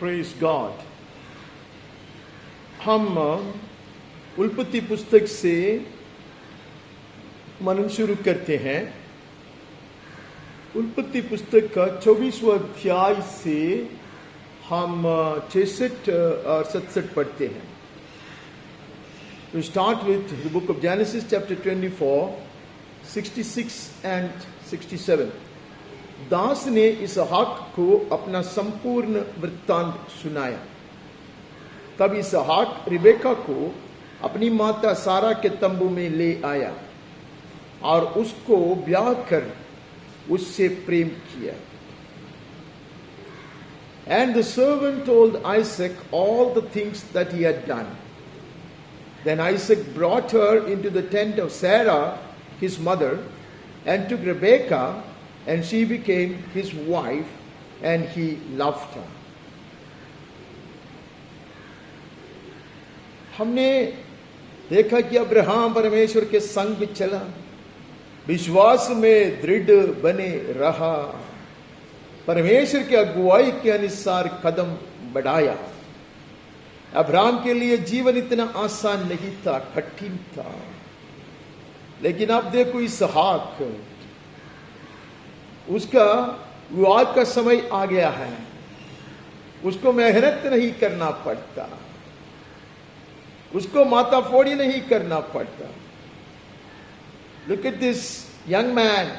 Praise God. हम उत्पत्ति पुस्तक से मनन शुरू करते हैं। उत्पत्ति पुस्तक का 24वां अध्याय से हम 66 और 67 पढ़ते हैं। We start with the book of Genesis chapter 24, 66 and 67. दास ने इसहाक को अपना संपूर्ण वृत्तांत सुनाया। तब इसहाक रिबेका को अपनी माता सारा के तंबू में ले आया और उसको ब्याह कर उससे प्रेम किया। And the servant told Isaac all the things that he had done. Then Isaac brought her into the tent of Sarah, his mother, and took Rebekah, and she became his wife, and he loved her. हमने देखा कि Abraham परमेश्वर के संग चला, विश्वास में दृढ़ बने रहा, परमेश्वर की अगुवाई के अनुसार कदम बढ़ाया। अब्राहम के लिए जीवन इतना आसान नहीं था, कठिन था। लेकिन अब देखो इसहाक, उसका विवाह का समय आ गया है, उसको मेहनत नहीं करना पड़ता, उसको माता फोड़ी नहीं करना पड़ता। Look at this young man,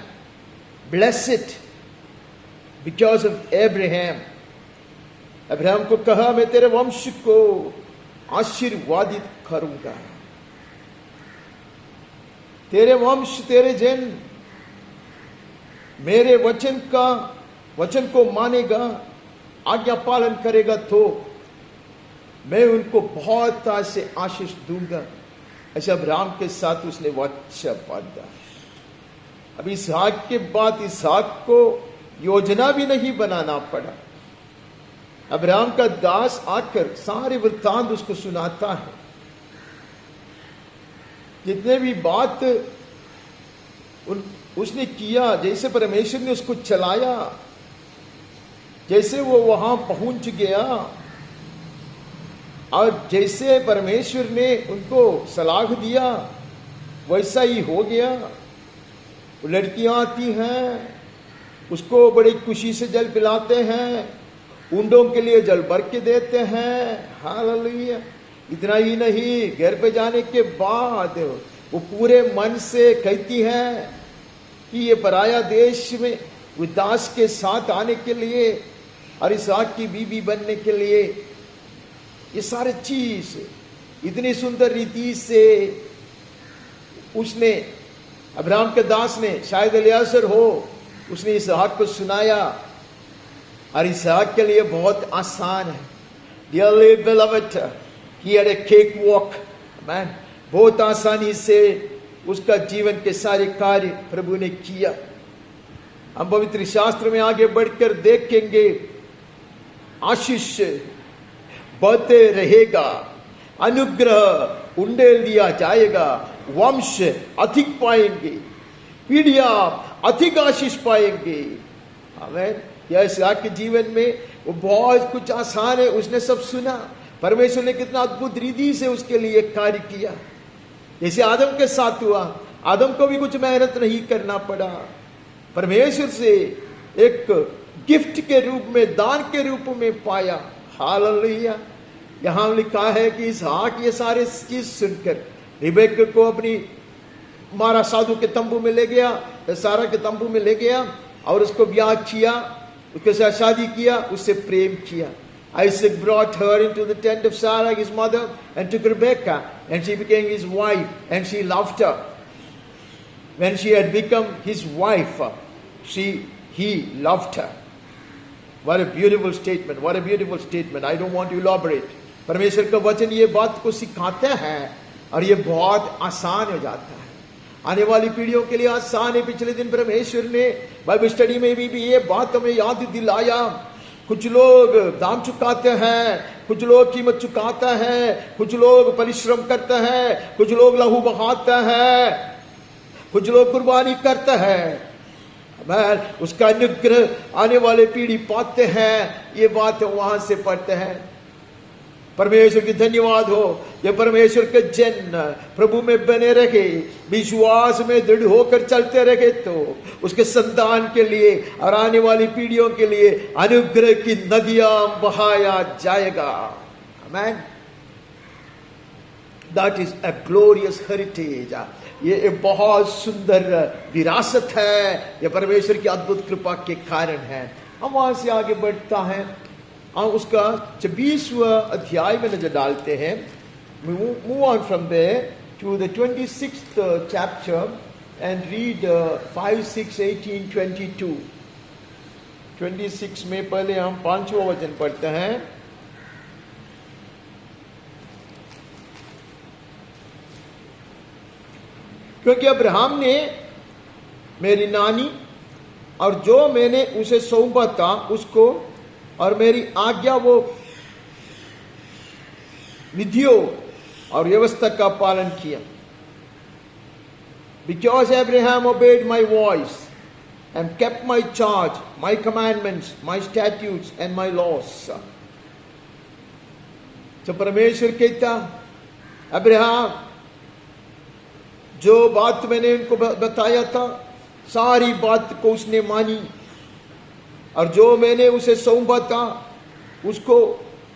blessed because of Abraham. Abraham को कहा, मैं तेरे वंश को आशीर्वादित करूंगा, तेरे वंश तेरे जन मेरे वचन को मानेगा, आज्ञा पालन करेगा तो मैं उनको बहुत से आशीष दूंगा। ऐसा अब्राहम के साथ उसने वाचा बांधा। अब इसहाक के बाद इसहाक को योजना भी नहीं बनाना पड़ा। अब्राहम का दास आकर सारे वृत्तांत उसको सुनाता है। जितने भी बात उसने किया, जैसे परमेश्वर ने उसको चलाया, जैसे वो वहां पहुंच गया और जैसे परमेश्वर ने उनको सलाह दिया वैसा ही हो गया। वो लड़कियां आती हैं, उसको बड़ी खुशी से जल पिलाते हैं, ऊंटों के लिए जल भर के देते हैं। हालेलुया। इतना ही नहीं, घर पे जाने के बाद वो पूरे मन से कहती हैं कि ये पराया देश में विदास के साथ आने के लिए और इसहाक की बीवी बनने के लिए, ये सारे चीज इतनी सुंदर रीति से उसने, अब्राहम के दास ने, शायद एलियाजर हो, उसने इसहाक को सुनाया और इसहाक के लिए बहुत आसान है। Dearly beloved, he had a cakewalk, man, बहुत आसानी से उसका जीवन के सारे कार्य प्रभु ने किया। हम पवित्र शास्त्र में आगे बढ़कर देखेंगे, आशीष बढ़ते रहेगा, अनुग्रह उंडेल दिया जाएगा, वंश अधिक पाएंगे, पीढ़ियां अधिक आशीष पाएंगे। आमीन। यह इसहाक के जीवन में वो बहुत कुछ आसान है, उसने सब सुना। परमेश्वर ने कितना अद्भुत रीति से उसके लिए कार्य किया। जैसे आदम के साथ हुआ, आदम को भी कुछ मेहनत नहीं करना पड़ा, परमेश्वर से एक गिफ्ट के रूप में, दान के रूप में पाया। हालेलुया। यहां लिखा है कि इसहाक ये सारे चीज सुनकर रिबेका को अपनी मारा साधु के तंबू में ले गया, सारा के तंबू में ले गया और उसको ब्याह किया, उसके साथ शादी किया, उससे प्रेम किया। Isaac brought her into the tent of Sarah, his mother, and took Rebekah, and she became his wife, and she loved her. When she had become his wife, he loved her. What a beautiful statement! What a beautiful statement! I don't want to elaborate. परमेश्वर का वचन ये बात को सिखाते हैं और ये बहुत आसान हो जाता है। आने वाली पीढ़ियों के लिए आसान है। पिछले दिन परमेश्वर ने बाइबल स्टडी में भी ये बात हमें याद दिलाया। कुछ लोग दाम चुकाते हैं, कुछ लोग कीमत चुकाते हैं, कुछ लोग परिश्रम करते हैं, कुछ लोग लहू बहाते हैं, कुछ लोग कुर्बानी करते हैं। उसका अनुग्रह आने वाले पीढ़ी पाते हैं। ये बात वहां से पढ़ते हैं। परमेश्वर की धन्यवाद हो। ये परमेश्वर के जन प्रभु में बने रहे, विश्वास में दृढ़ होकर चलते रहे तो उसके संतान के लिए और आने वाली पीढ़ियों के लिए अनुग्रह की नदियां बहाया जाएगा। आमीन। That is a glorious heritage. ये एक बहुत सुंदर विरासत है। ये परमेश्वर की अद्भुत कृपा के कारण है। हम वहां से आगे बढ़ता है, उसका 26वां अध्याय में नजर डालते हैं। Move on from there to the 26th chapter and read 5, 6, 18, 22. 26 में पहले हम 5वां वचन पढ़ते हैं। क्योंकि अब्राहम ने मेरी नानी और जो मैंने उसे सौंपा था उसको और मेरी आज्ञा वो विधियों और व्यवस्था का पालन किया। Because Abraham obeyed my voice and kept my charge, my commandments, my statutes and my laws. तो परमेश्वर कहता, अब्राहम जो बात मैंने उनको बताया था सारी बात को उसने मानी, और जो मैंने उसे सौंपा था उसको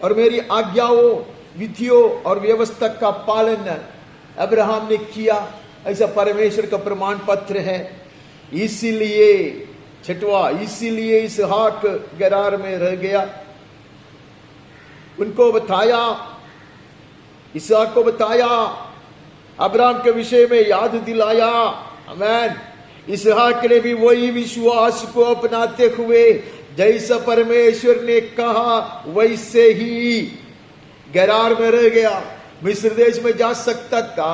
और मेरी आज्ञाओं, विधियों और व्यवस्था का पालन अब्राहम ने किया। ऐसा परमेश्वर का प्रमाण पत्र है। इसीलिए 6वां, इसीलिए इसहाक गरार में रह गया। उनको बताया, इसहाक को बताया, अब्राहम के विषय में याद दिलाया। आमीन। इसहाक ने भी वही विश्वास को अपनाते हुए जैसा परमेश्वर ने कहा वैसे ही गरार में रह गया। मिस्र देश में जा सकता था,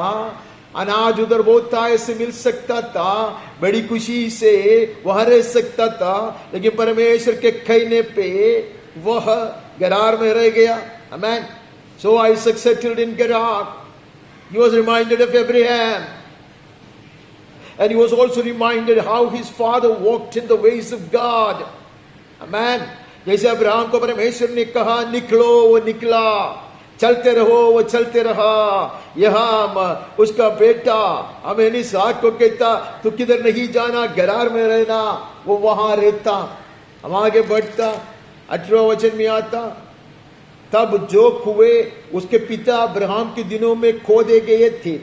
अनाज उधर बहुतायत से मिल सकता था, बड़ी खुशी से वह रह सकता था, लेकिन परमेश्वर के कहने पे वह गरार में रह गया। आमीन। So Isaac settled in Gerar. He was reminded of Abraham. And he was also reminded how his father walked in the ways of God. Amen. जैसे अब्राहम को परमेश्वर ने कहा निकलो, वो निकला, चलते रहो, वो चलते रहा। यहाँ उसका बेटा हमें इसहाक को कहता तू किधर नहीं जाना, गरार में रहना, वो वहां रहता। हम आगे बढ़ता, 18वें वचन में आता, तब जो कुएं उसके पिता अब्राहम के दिनों में खोदे गए थे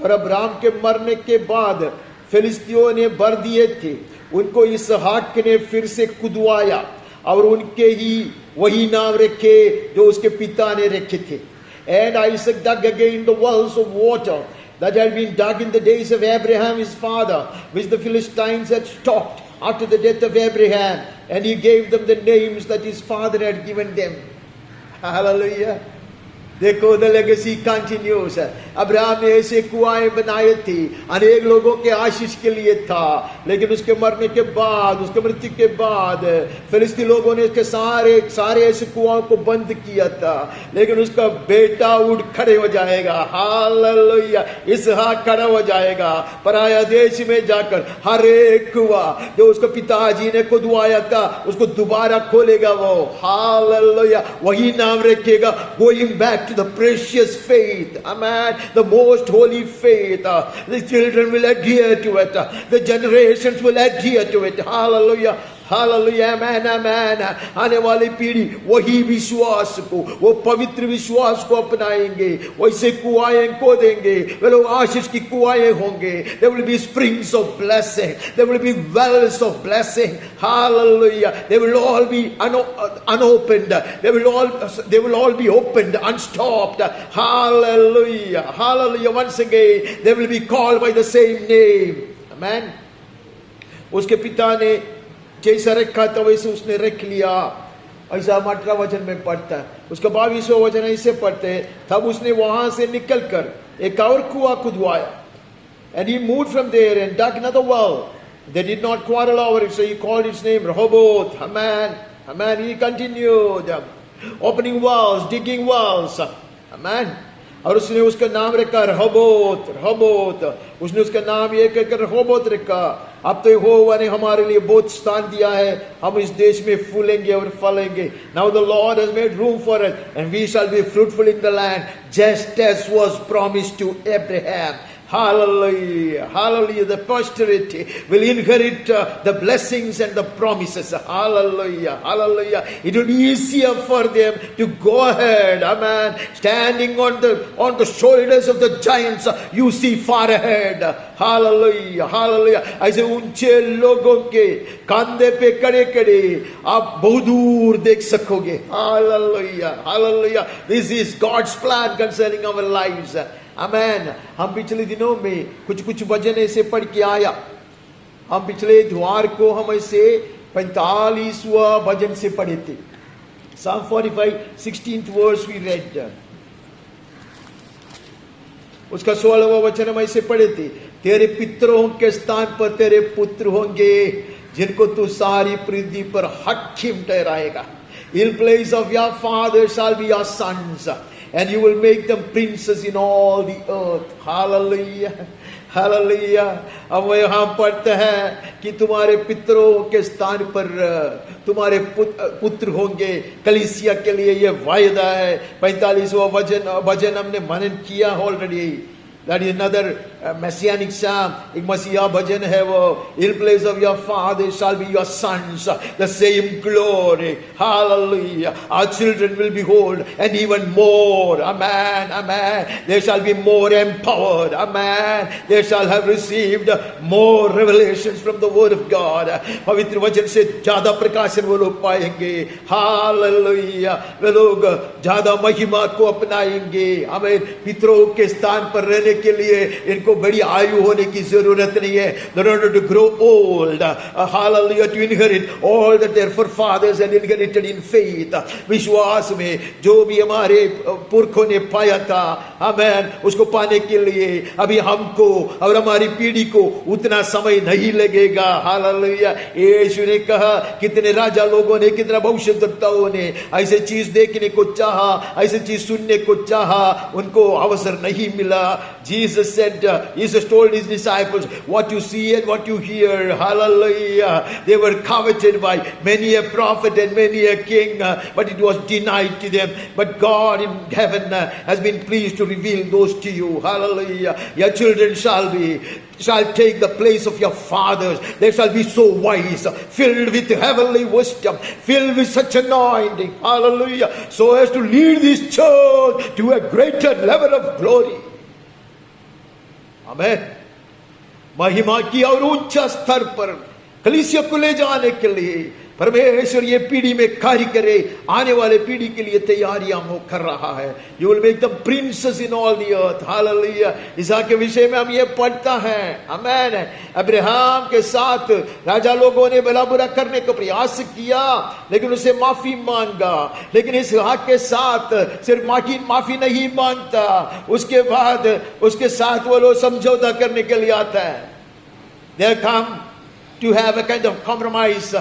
और अब्राहम के मरने के बाद फिलिस्तियों ने भर दिए थे, उनको इसहाक ने फिर से खुदवाया और उनके ही वही नाम रखे जो उसके पिता ने रखे थे। And Isaac dug again the wells of water that had been dug in the days of Abraham his father, which the Philistines had stopped after the death of Abraham, and he gave them the names that his father had given them. Hallelujah. देखो the legacy continuous. Abraham ने ऐसे कुआं बनाए थे, अनेक लोगों के आशीष के लिए था, लेकिन उसके मरने के बाद, उसके मृत्यु के बाद फिलिस्ती लोगों ने उसके सारे ऐसे कुआं को बंद किया था, लेकिन उसका बेटा उठ खड़े हो जाएगा। हालेलुया। इसहाक खड़ा हो जाएगा, पराया देश में जाकर हर एक कुआं जो उसके पिताजी ने खुदवाया था उसको दोबारा खोलेगा वो। हालेलुया। वही नाम रखेगा, going back to the precious faith. Amen. The most holy faith. The children will adhere to it. The generations will adhere to it. Hallelujah. Hallelujah. Amen, amen. आने वाली पीढ़ी वही विश्वास को, वो पवित्र विश्वास को अपनाएंगे, वैसे कुआएं खोदेंगे, वे लोग आशीष की कुआएं होंगे। There will be springs of blessing. There will be wells of blessing. Hallelujah. They will all be unopened. They will all be opened, unstopped. Hallelujah. Hallelujah. Once again, they will be called by the same name. Amen. उसके पिता ने जैसा रखा था वैसे उसने रख लिया। ऐसा 18 वचन में पढ़ता है। उसका 22वां वचन ऐसे पढ़ते हैं, तब उसने वहां से निकलकर एक और कुआं खुदवाया। And he moved from there and dug another well. They did not quarrel over it, so he called its name Rehoboth. Amen. Amen. He continued opening wells, digging wells. Amen. और उसने उसका नाम रखा रहोबोत। रहोबोत, उसने उसका नाम ये कहकर रहोबोत रखा। अब तो यहोवा ने हमारे लिए बहुत स्थान दिया है, हम इस देश में फूलेंगे और फलेंगे. Now the Lord has made room for us and we shall be fruitful in the land, just as was promised to Abraham. Hallelujah, hallelujah. The posterity will inherit the blessings and the promises. Hallelujah, hallelujah. It will be easier for them to go ahead, amen, standing on the shoulders of the giants. You see far ahead. Hallelujah, hallelujah. ऐसे ऊंचे लोगों के कंधे पे खड़े खड़े आप बहुत दूर देख सकोगे. Hallelujah, hallelujah. This is God's plan concerning our lives. Amen. हम पिछले दिनों में कुछ वचन ऐसे पढ़ के आया. हम पिछले द्वार को हम ऐसे 45वां वचन से पढ़े थे. Psalm 45, 16th verse we read. उसका 16वां वचन हम ऐसे पढ़े थे. तेरे पितरों के स्थान पर तेरे पुत्र होंगे, जिनको तू सारी पृथ्वी पर हाकिम ठहराएगा. In place of your father shall be your sons, and you will make them princes in all the earth. Hallelujah, hallelujah. अब यहाँ पढ़ते हैं कि तुम्हारे पितरों के स्थान पर तुम्हारे पुत्र होंगे. कलीसिया के लिए ये वायदा है. 45वां वचन हमने मनन किया already. That is another messianic psalm. एक मसीहा भजन है वो. In place of your father shall be your sons, the same glory. Hallelujah. Our children will behold and even more. Amen, amen. They shall be more empowered. Amen. They shall have received more revelations from the word of God. पवित्र वचन से ज्यादा प्रकाशन वो लोग पाएंगे. Hallelujah. वे लोग ज्यादा महिमा को अपनाएंगे. हमें पितरों के स्थान पर रहने के लिए इनको बड़ी आयु होने की जरूरत नहीं है. They don't have to grow old. Hallelujah, to inherit all that their forefathers had inherited in faith. विश्वास में जो भी हमारे पुरखों ने पाया था, आमेन, उसको पाने के लिए अभी हमको और हमारी पीढ़ी को उतना समय नहीं लगेगा. हालेलुया. यीशु ने कहा, कितने राजा लोगों ने, कितना भविष्यद्वक्ताओं ने ऐसे चीज देखने को चाहा, ऐसे चीज सुनने को चाहा, उनको अवसर नहीं मिला. Jesus said, Jesus told his disciples, what you see and what you hear, hallelujah, they were coveted by many a prophet and many a king, but it was denied to them. But God in heaven has been pleased to reveal those to you. Hallelujah. Your children shall take the place of your fathers. They shall be so wise, filled with heavenly wisdom, filled with such anointing, hallelujah, so as to lead this church to a greater level of glory. आमेन. महिमा की और ऊंचा स्तर पर कलीसिया को ले जाने के लिए परमेश्वर ये पीढ़ी में कार्य करे, आने वाले पीढ़ी के लिए तैयारियां वो कर रहा है. You will make them princes in all the earth. Hallelujah. इसहाक के विषय में हम ये पढ़ता है. आमेन. अब्राहम के साथ राजा लोगों ने भला बुरा करने का प्रयास किया, लेकिन उसे माफी मांगा. लेकिन इसहाक के साथ सिर्फ माफी नहीं मांगता, उसके बाद उसके साथ वो लोग समझौता करने के लिए आता है. They come to have a kind of compromise,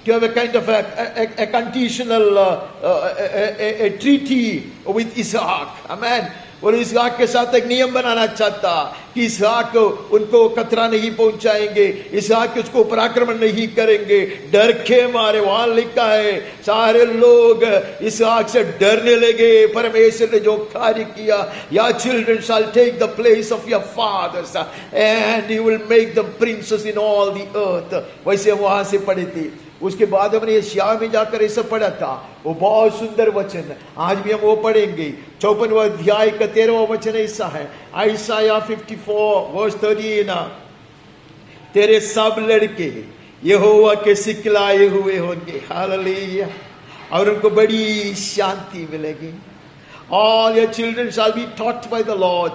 to have a kind of a conditional a treaty with Isaac. Amen. और इसहाक के साथ एक नियम बनाना चाहता कि इसहाक उनको खतरा नहीं पहुंचाएंगे, इसहाक उसको पराक्रमण नहीं करेंगे, डर के मारे. वहां लिखा है सारे लोग इसहाक से डरने लगे. परमेश्वर ने जो कार्य किया, your children shall take the place of your fathers and you will make them princes in all the earth. वैसे वहां से पढ़े थे. उसके बाद हमने यशायाह में जाकर ऐसा पढ़ा था, वो बहुत सुंदर वचन. आज भी हम वो पढ़ेंगे. 54वां अध्याय का 13वां वचन ऐसा है. आयसाया 54 वर्स 13. तेरे सब लड़के यहोवा के सिखलाए हुए होंगे. हालेलुया. और उनको बड़ी शांति मिलेगी. All your children shall be taught by the Lord,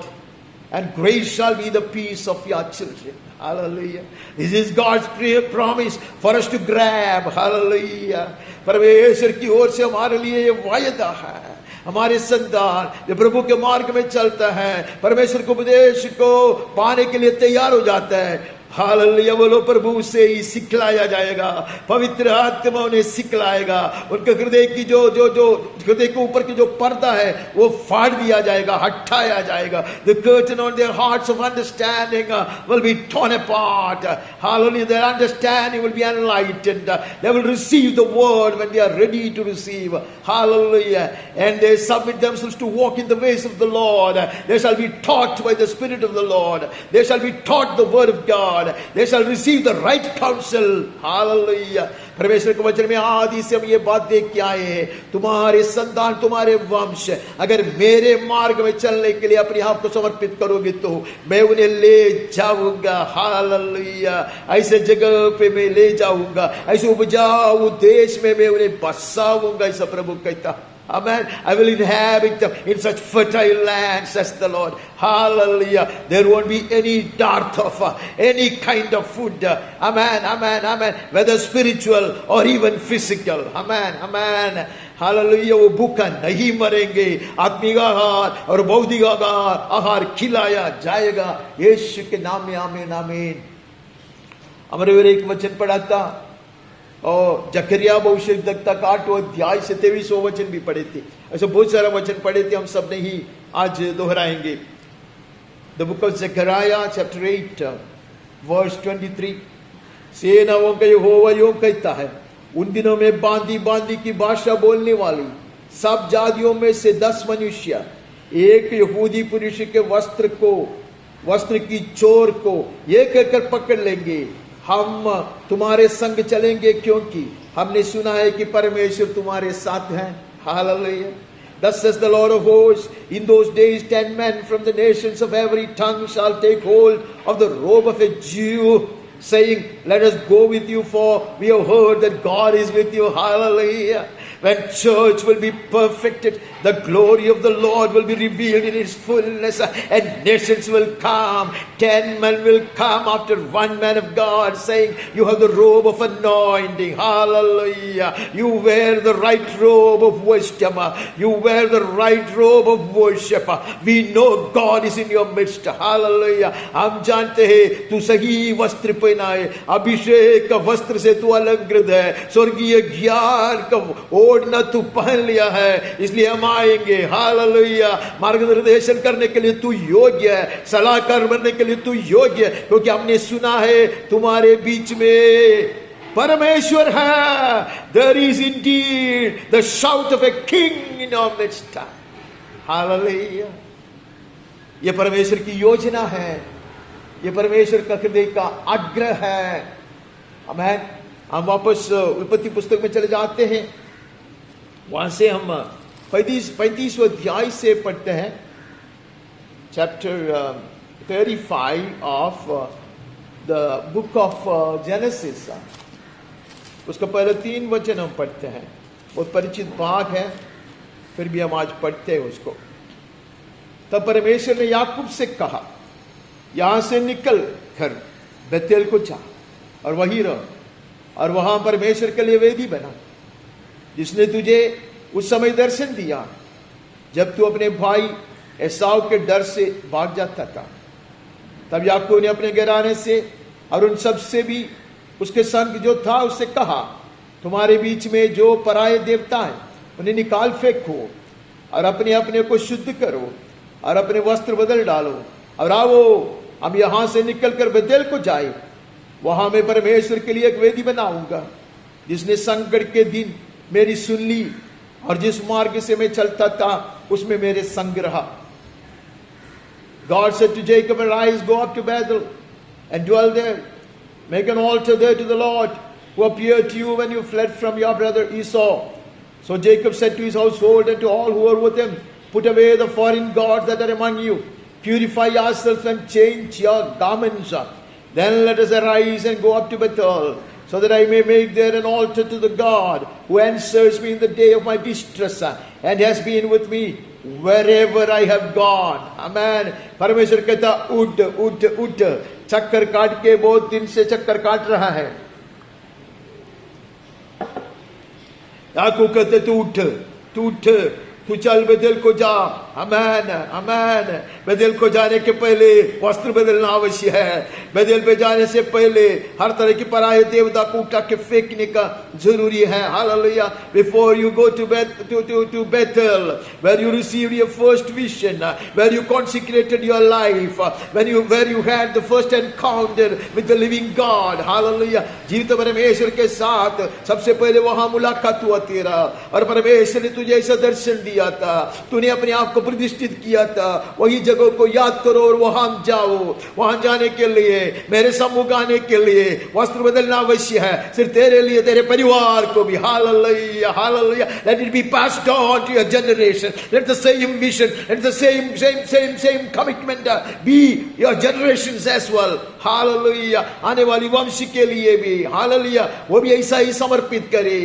and great shall be the peace of your children. Hallelujah. This is God's promise for us to grab. Hallelujah. परमेश्वर की ओर से हमारे लिए ये वायदा है. हमारे संतान जो प्रभु के मार्ग में चलता है, परमेश्वर के उपदेश को पाने के लिए तैयार हो जाता है, हालेलुया बोलो, प्रभु से ही सिखलाया जाएगा, पवित्र आत्मा उन्हें सिखलाएगा। उनके हृदय की जो जो जो हृदय के ऊपर की जो पर्दा है वो फाड़ दिया जाएगा, हटाया जाएगा। The curtain on their hearts of understanding will be torn apart. Hallelujah, their understanding will be enlightened. They will receive the word when they are ready to receive. Hallelujah. And they submit themselves to walk in the ways of the Lord. They shall be taught by the Spirit of the Lord. They shall be taught the word of God. They shall receive the right counsel. Hallelujah. परमेश्वर के वचन में आदि से हम ये बात देख के आए हैं, तुम्हारे संतान, तुम्हारे वंश अगर मेरे मार्ग में चलने के लिए अपने आप को समर्पित करोगे तो मैं उन्हें ले जाऊंगा। हालेलुया। ऐसे जगह पे मैं ले जाऊंगा, ऐसे उपजाऊ देश में मैं उन्हें बसाऊंगा, ऐसा प्रभु कहता। Amen. I will inhabit them in such fertile lands, says the Lord. Hallelujah. There won't be any dearth of any kind of food. Amen. Amen. Amen. Whether spiritual or even physical. Amen. Amen. Hallelujah. वो भूखा नहीं मरेंगे, आत्मिक आहार और भौतिक आहार खिलाया जाएगा यीशु के नाम में। आमीन आमीन। हमारे एक वचन पढ़ा था और जकरिया भविष्यद्वक्ता का 8वां अध्याय से 23वां वचन भी पढ़े थे। ऐसे बहुत सारा वचन पढ़े थे, हम सब नहीं आज दोहराएंगे। The book of Zechariah chapter 8 verse 23, सेनाओं का यहोवा यूं कहता है, उन दिनों में बांदी बांदी की भाषा बोलने वाली सब जातियों में से 10 मनुष्य एक यहूदी पुरुष के वस्त्र की चोर को ये कहकर पकड़ लेंगे, हम तुम्हारे संग चलेंगे क्योंकि हमने सुना है कि परमेश्वर तुम्हारे साथ हैं। Hallelujah. Thus says the Lord of hosts, in those days 10 men from the nations of every tongue shall take hold of the robe of a Jew, saying, let us go with you, for we have heard that God is with you. Hallelujah. When church will be perfected, the glory of the Lord will be revealed in its fullness, and nations will come. 10 men will come after one man of God, saying, you have the robe of anointing. Hallelujah. You wear the right robe of wisdom. You wear the right robe of worship. We know God is in your midst. Hallelujah. हम जानते हैं तू सही वस्त्र पहना है, अभिषेक का वस्त्र से तू अलंकृत है, स्वर्गीय ज्ञान का ओढ़ना तू पहन लिया है, इसलिए हम आएंगे। हालेलुया। मार्गदर्शन करने के लिए तू योग्य है, सलाहकार बनने के लिए तू योग्य है, क्योंकि हमने सुना है तुम्हारे बीच में परमेश्वर है। There is indeed the shout of a king in our midst. Hallelujah. ये परमेश्वर की योजना है, ये परमेश्वर का हृदय का आग्रह है। आमीन। हम वापस उत्पत्ति पुस्तक में चले जाते हैं, वहां से हम 35वें अध्याय से पढ़ते हैं, chapter 35 of the book of genesis. उसका पहले 3 वचन हम पढ़ते हैं, बहुत परिचित भाग है, फिर भी हम आज पढ़ते हैं उसको। तब परमेश्वर ने याकूब से कहा, यहां से निकल कर बेतेल को जा और वहीं रह, और वहां परमेश्वर के लिए वेदी बना, जिसने तुझे उस समय दर्शन दिया जब तू अपने भाई एसाव के डर से भाग जाता था। तब याकूब ने अपने घराने से और उन सब से भी उसके संग जो था उससे कहा, तुम्हारे बीच में जो पराये देवता हैं उन्हें निकाल फेंको और अपने अपने को शुद्ध करो और अपने वस्त्र बदल डालो और आओ हम यहां से निकलकर बेतेल को जाए। वहां मैं परमेश्वर के लिए एक वेदी बनाऊंगा, जिसने संकट के दिन मेरी सुन ली और जिस मार्ग से मैं चलता था उसमें मेरे संग रहा। God said to Jacob, arise, go up to Bethel and dwell there. Make an altar there to the Lord who appeared to you when you fled from your brother Esau. So Jacob said to his household and to all who were with him, put away the foreign gods that are among you. Purify yourselves and change your garments. Then let us arise and go up to Bethel, so that I may make there an altar to the God who answers me in the day of my distress and has been with me wherever I have gone. Amen. परमेश्वर कहता उठ उठ उठ, चक्कर काट के बहुत दिन से चक्कर काट रहा है। याकूब कहते तू उठ, तू चल बेतेल को जा, अमेन अमेन। बेतेल को जाने के पहले वस्त्र बदलना आवश्यक है। बेतेल पे जाने से पहले हर तरह की पराये देवता को उठा के फेंकने का जरूरी है। Hallelujah. Before you go to Bethel, where you received your first vision, where you consecrated your life, where you had the first encounter with the living God. Hallelujah. जीवित परमेश्वर के साथ सबसे पहले वहां मुलाकात हुआ तेरा, और परमेश्वर ने तुझे ऐसा दर्शन दिया था, तूने अपने आप को प्रतिष्ठित किया था। वही जगह को याद करो और वहां जाओ। वहां जाने के लिए, मेरे सम्मुख आने के लिए वस्त्र बदलना अवश्य है, सिर्फ तेरे लिए, तेरे परिवार को भी। Hallelujah hallelujah. Let it be passed on to your generation. Let the same vision, let the same commitment be your generations as well. Hallelujah. आने वाली वंश के लिए भी, हालेलुया, वो भी ऐसा ही समर्पित करे,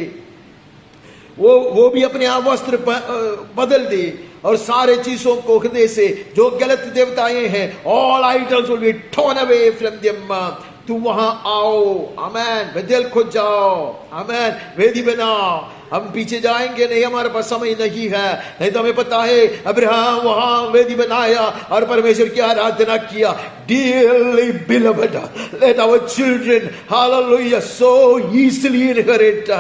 वो भी अपने आप वस्त्र बदल दे, और सारे चीजों को हृदय से, जो गलत देवताएं हैं, all idols will be torn away from them. तू वहां आओ, आमेन। बेतेल को जाओ, आमेन। वेदी बनाओ। हम पीछे जाएंगे नहीं, हमारे पास समय नहीं है। नहीं तो हमें पता है अब्राहम वहां वेदी बनाया और परमेश्वर की आराधना किया। Dearly beloved, let our children, hallelujah, so easily inherit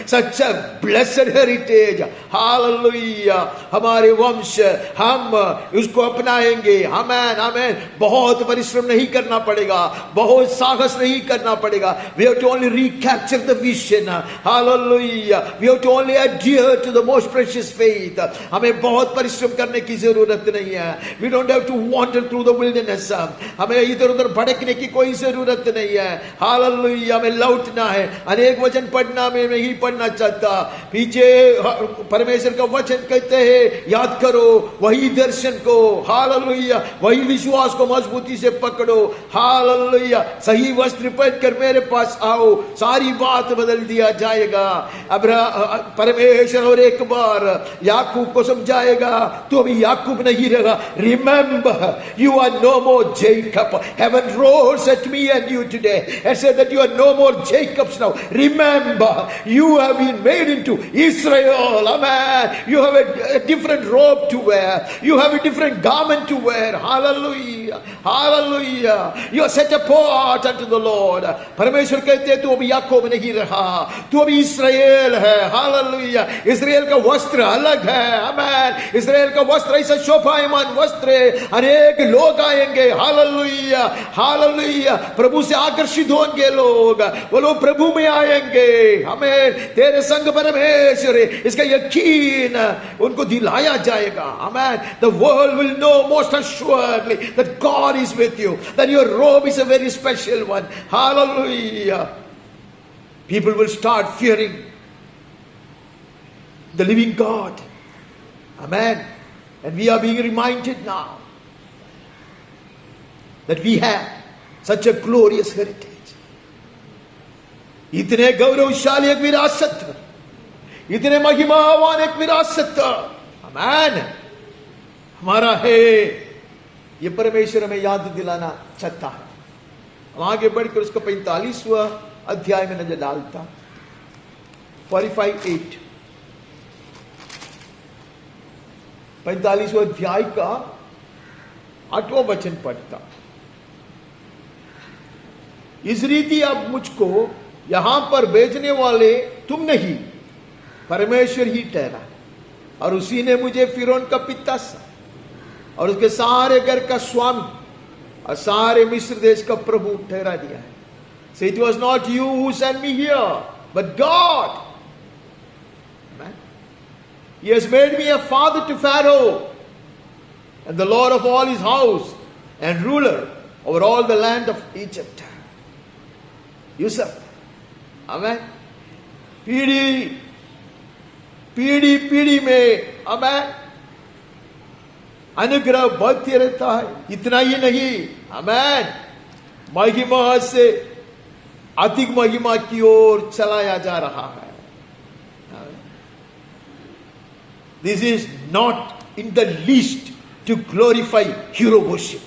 such a blessed heritage. Hallelujah. हमारे वंश, हम उसको अपनाएंगे। आमेन आमेन। बहुत परिश्रम नहीं करना पड़ेगा, बहुत साहस नहीं करना पड़ेगा। We have to only recapture the vision. Hallelujah. We have to only adhere to the most precious faith. हमें बहुत परिश्रम करने की जरूरत नहीं है। We don't have to wander through the wilderness. हमें इधर उधर भटकने की कोई जरूरत नहीं है। हालेलुया। हमें लौटना है। अनेक वचन पढ़ना मैं नहीं पढ़ना चाहता। पीछे परमेश्वर का वचन कहते हैं, याद करो वही दर्शन को। हालेलुया। वही विश्वास को मजबूती से पकड़ो। हालेलुया। सही वस्त्र पहनकर मेरे पास आओ, सारी बात बदल दिया जाएगा। परमेश्वर और एक बार याकूब को समझाएगा, तो अभी याकूब नहीं रहा। Remember, you are no more Jacob. Heaven roars at me and you today and said that you are no more Jacobs now. Remember, you have been made into Israel. Amen. You have a different robe to wear. You have a different garment to wear. Hallelujah. Hallelujah. You are set apart unto the Lord. परमेश्वर कहते हैं तू अभी याकूब नहीं रहा, तू अभी इस्राएल है। हालेलुया। इस्राएल का वस्त्र अलग है। आमेन। इस्राएल का वस्त्र ऐसा शोभायमान वस्त्र है। अनेक लोग आएंगे। Hallelujah hallelujah. प्रभु से आकर्षित होंगे लोग, वो लोग प्रभु में आएंगे। आमेन। तेरे संग परमेश्वर है, इसका यकीन उनको दिलाया जाएगा। आमेन। The world will know most assuredly that God is with you, that your robe is a very special one. Hallelujah. People will start fearing the living God. Amen. And we are being reminded now that we have such a glorious heritage. इतने गौरवशाली एक विरासत, इतने महिमावान एक विरासत, आमेन, हमारा है। ये परमेश्वर हमें याद दिलाना चाहता है। हम आगे बढ़कर उसको 45वां अध्याय में नजर डालता। 45:8 45वां अध्याय का 8वां वचन पढ़ता। इस रीति अब मुझको यहां पर भेजने वाले तुम नहीं, परमेश्वर ही ठहरा, और उसी ने मुझे फिरौन का पिता सा और उसके सारे घर का स्वामी और सारे मिस्र देश का प्रभु ठहरा दिया है। So it was not you who sent me here, but God. Amen. He has made me a father to Pharaoh and the Lord of all his house and ruler over all the land of Egypt. Yusuf. Amen. पीढ़ी में, amen, अनुग्रह बढ़ते रहता है। इतना ही नहीं, आमेन, महिमा से अधिक महिमा की ओर चलाया जा रहा है। This is not in the least to glorify hero worship.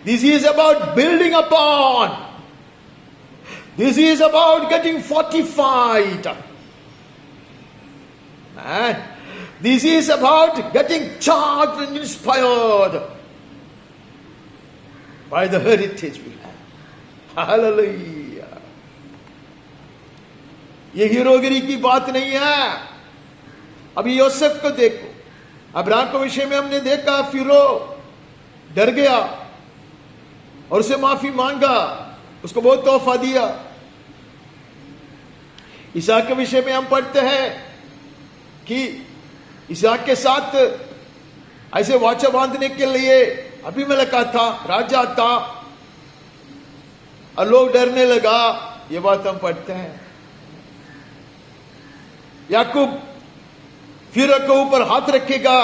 This is about building upon. This is about getting fortified. Man, This is about getting charged and inspired by the heritage we have. Hallelujah. ये हीरोगिरी की बात नहीं है. अभी योसेफ को देखो, Abraham के विषय में हमने देखा, फिरो डर गया और उसे माफी मांगा, उसको बहुत तोहफा दिया. इसहाक के विषय में हम पढ़ते हैं कि इसहाक के साथ ऐसे वाचा बांधने के लिए अबीमेलेक था, राजा था, और लोग डरने लगा. ये बात हम पढ़ते हैं. याकूब फिर के ऊपर हाथ रखेगा,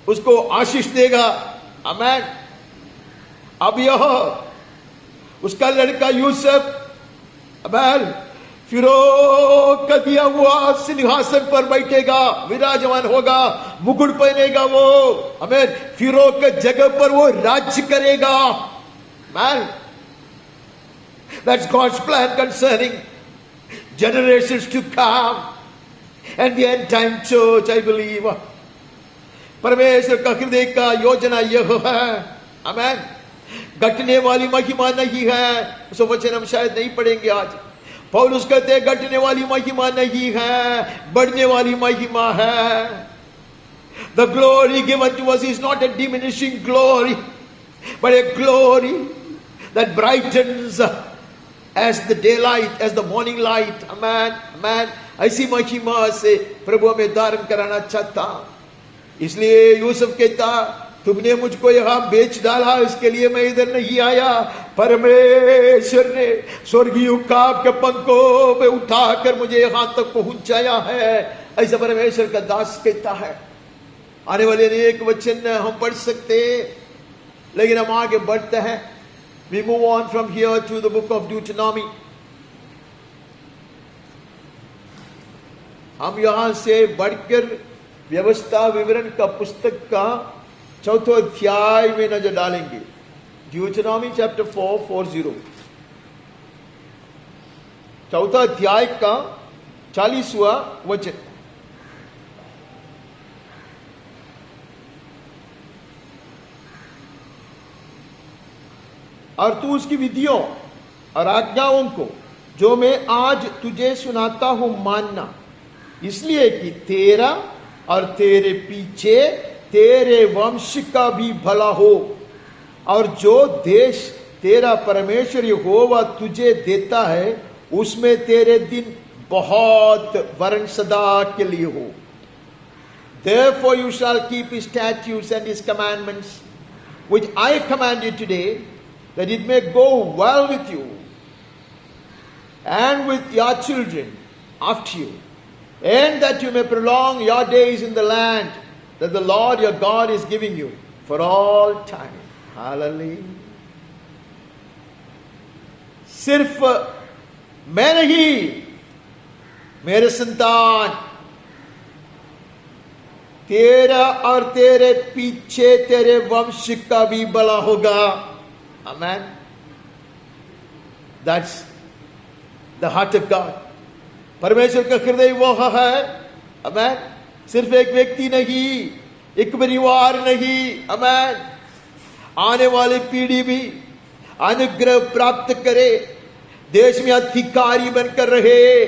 उसको आशीष देगा. आमीन. अब यह उसका लड़का यूसुफ, आमीन, फिरो का दिया हुआ सिंहासन पर बैठेगा, विराजमान होगा, मुकुट पहनेगा वो. आमीन. फिरो के जगह पर वो राज्य करेगा. आमीन. That's God's plan concerning generations to come and the end time church, I believe. परमेश्वर का हृदय का योजना यह है. आमीन. घटने वाली महिमा नहीं है. उस वचन हम शायद नहीं पढ़ेंगे आज. पौलुस कहते हैं घटने वाली महिमा नहीं है, बढ़ने वाली महिमा है. The glory given to us is not a diminishing glory, but a glory that brightens as the daylight, as the morning light. Amen. Amen. ऐसी महिमा से प्रभु हमें धारण कराना चाहता. इसलिए यूसुफ कहता, तुमने मुझको यहां बेच डाला, इसके लिए मैं इधर नहीं आया. परमेश्वर ने स्वर्गीय काब के पंखों में उठाकर मुझे यहां तक पहुंचाया है. ऐसा परमेश्वर का दास कहता है. आने वाले एक वचन हम पढ़ सकते, लेकिन हम आगे बढ़ते हैं. We move on from here to the book of Deuteronomy. हम यहां से बढ़कर व्यवस्था विवरण का पुस्तक का 4 अध्याय में नजर डालेंगे. Deuteronomy chapter 4:40. 4 अध्याय का 40वां वचन. और तू उसकी विधियों और आज्ञाओं को जो मैं आज तुझे सुनाता हूं मानना, इसलिए कि तेरा और तेरे पीछे तेरे वंश का भी भला हो. और जो देश तेरा परमेश्वर यहोवा तुझे देता है, उसमें तेरे दिन बहुत वरन सदा के लिए हो. Therefore you shall keep his statutes and his commandments, which I command you today, that it may go well with you and with your children after you, and that you may prolong your days in the land that the Lord your God is giving you for all time. Hallelujah. सिर्फ मैं नहीं, मेरे संतान, तेरा और तेरे पीछे तेरे वंश का भी भला होगा. Amen. That's the heart of God. परमेश्वर का हृदय वह है. Amen. सिर्फ एक व्यक्ति नहीं, एक परिवार नहीं. Amen. आने वाली पीढ़ी भी अनुग्रह प्राप्त करे, देश में अधिकारी बनकर रहे,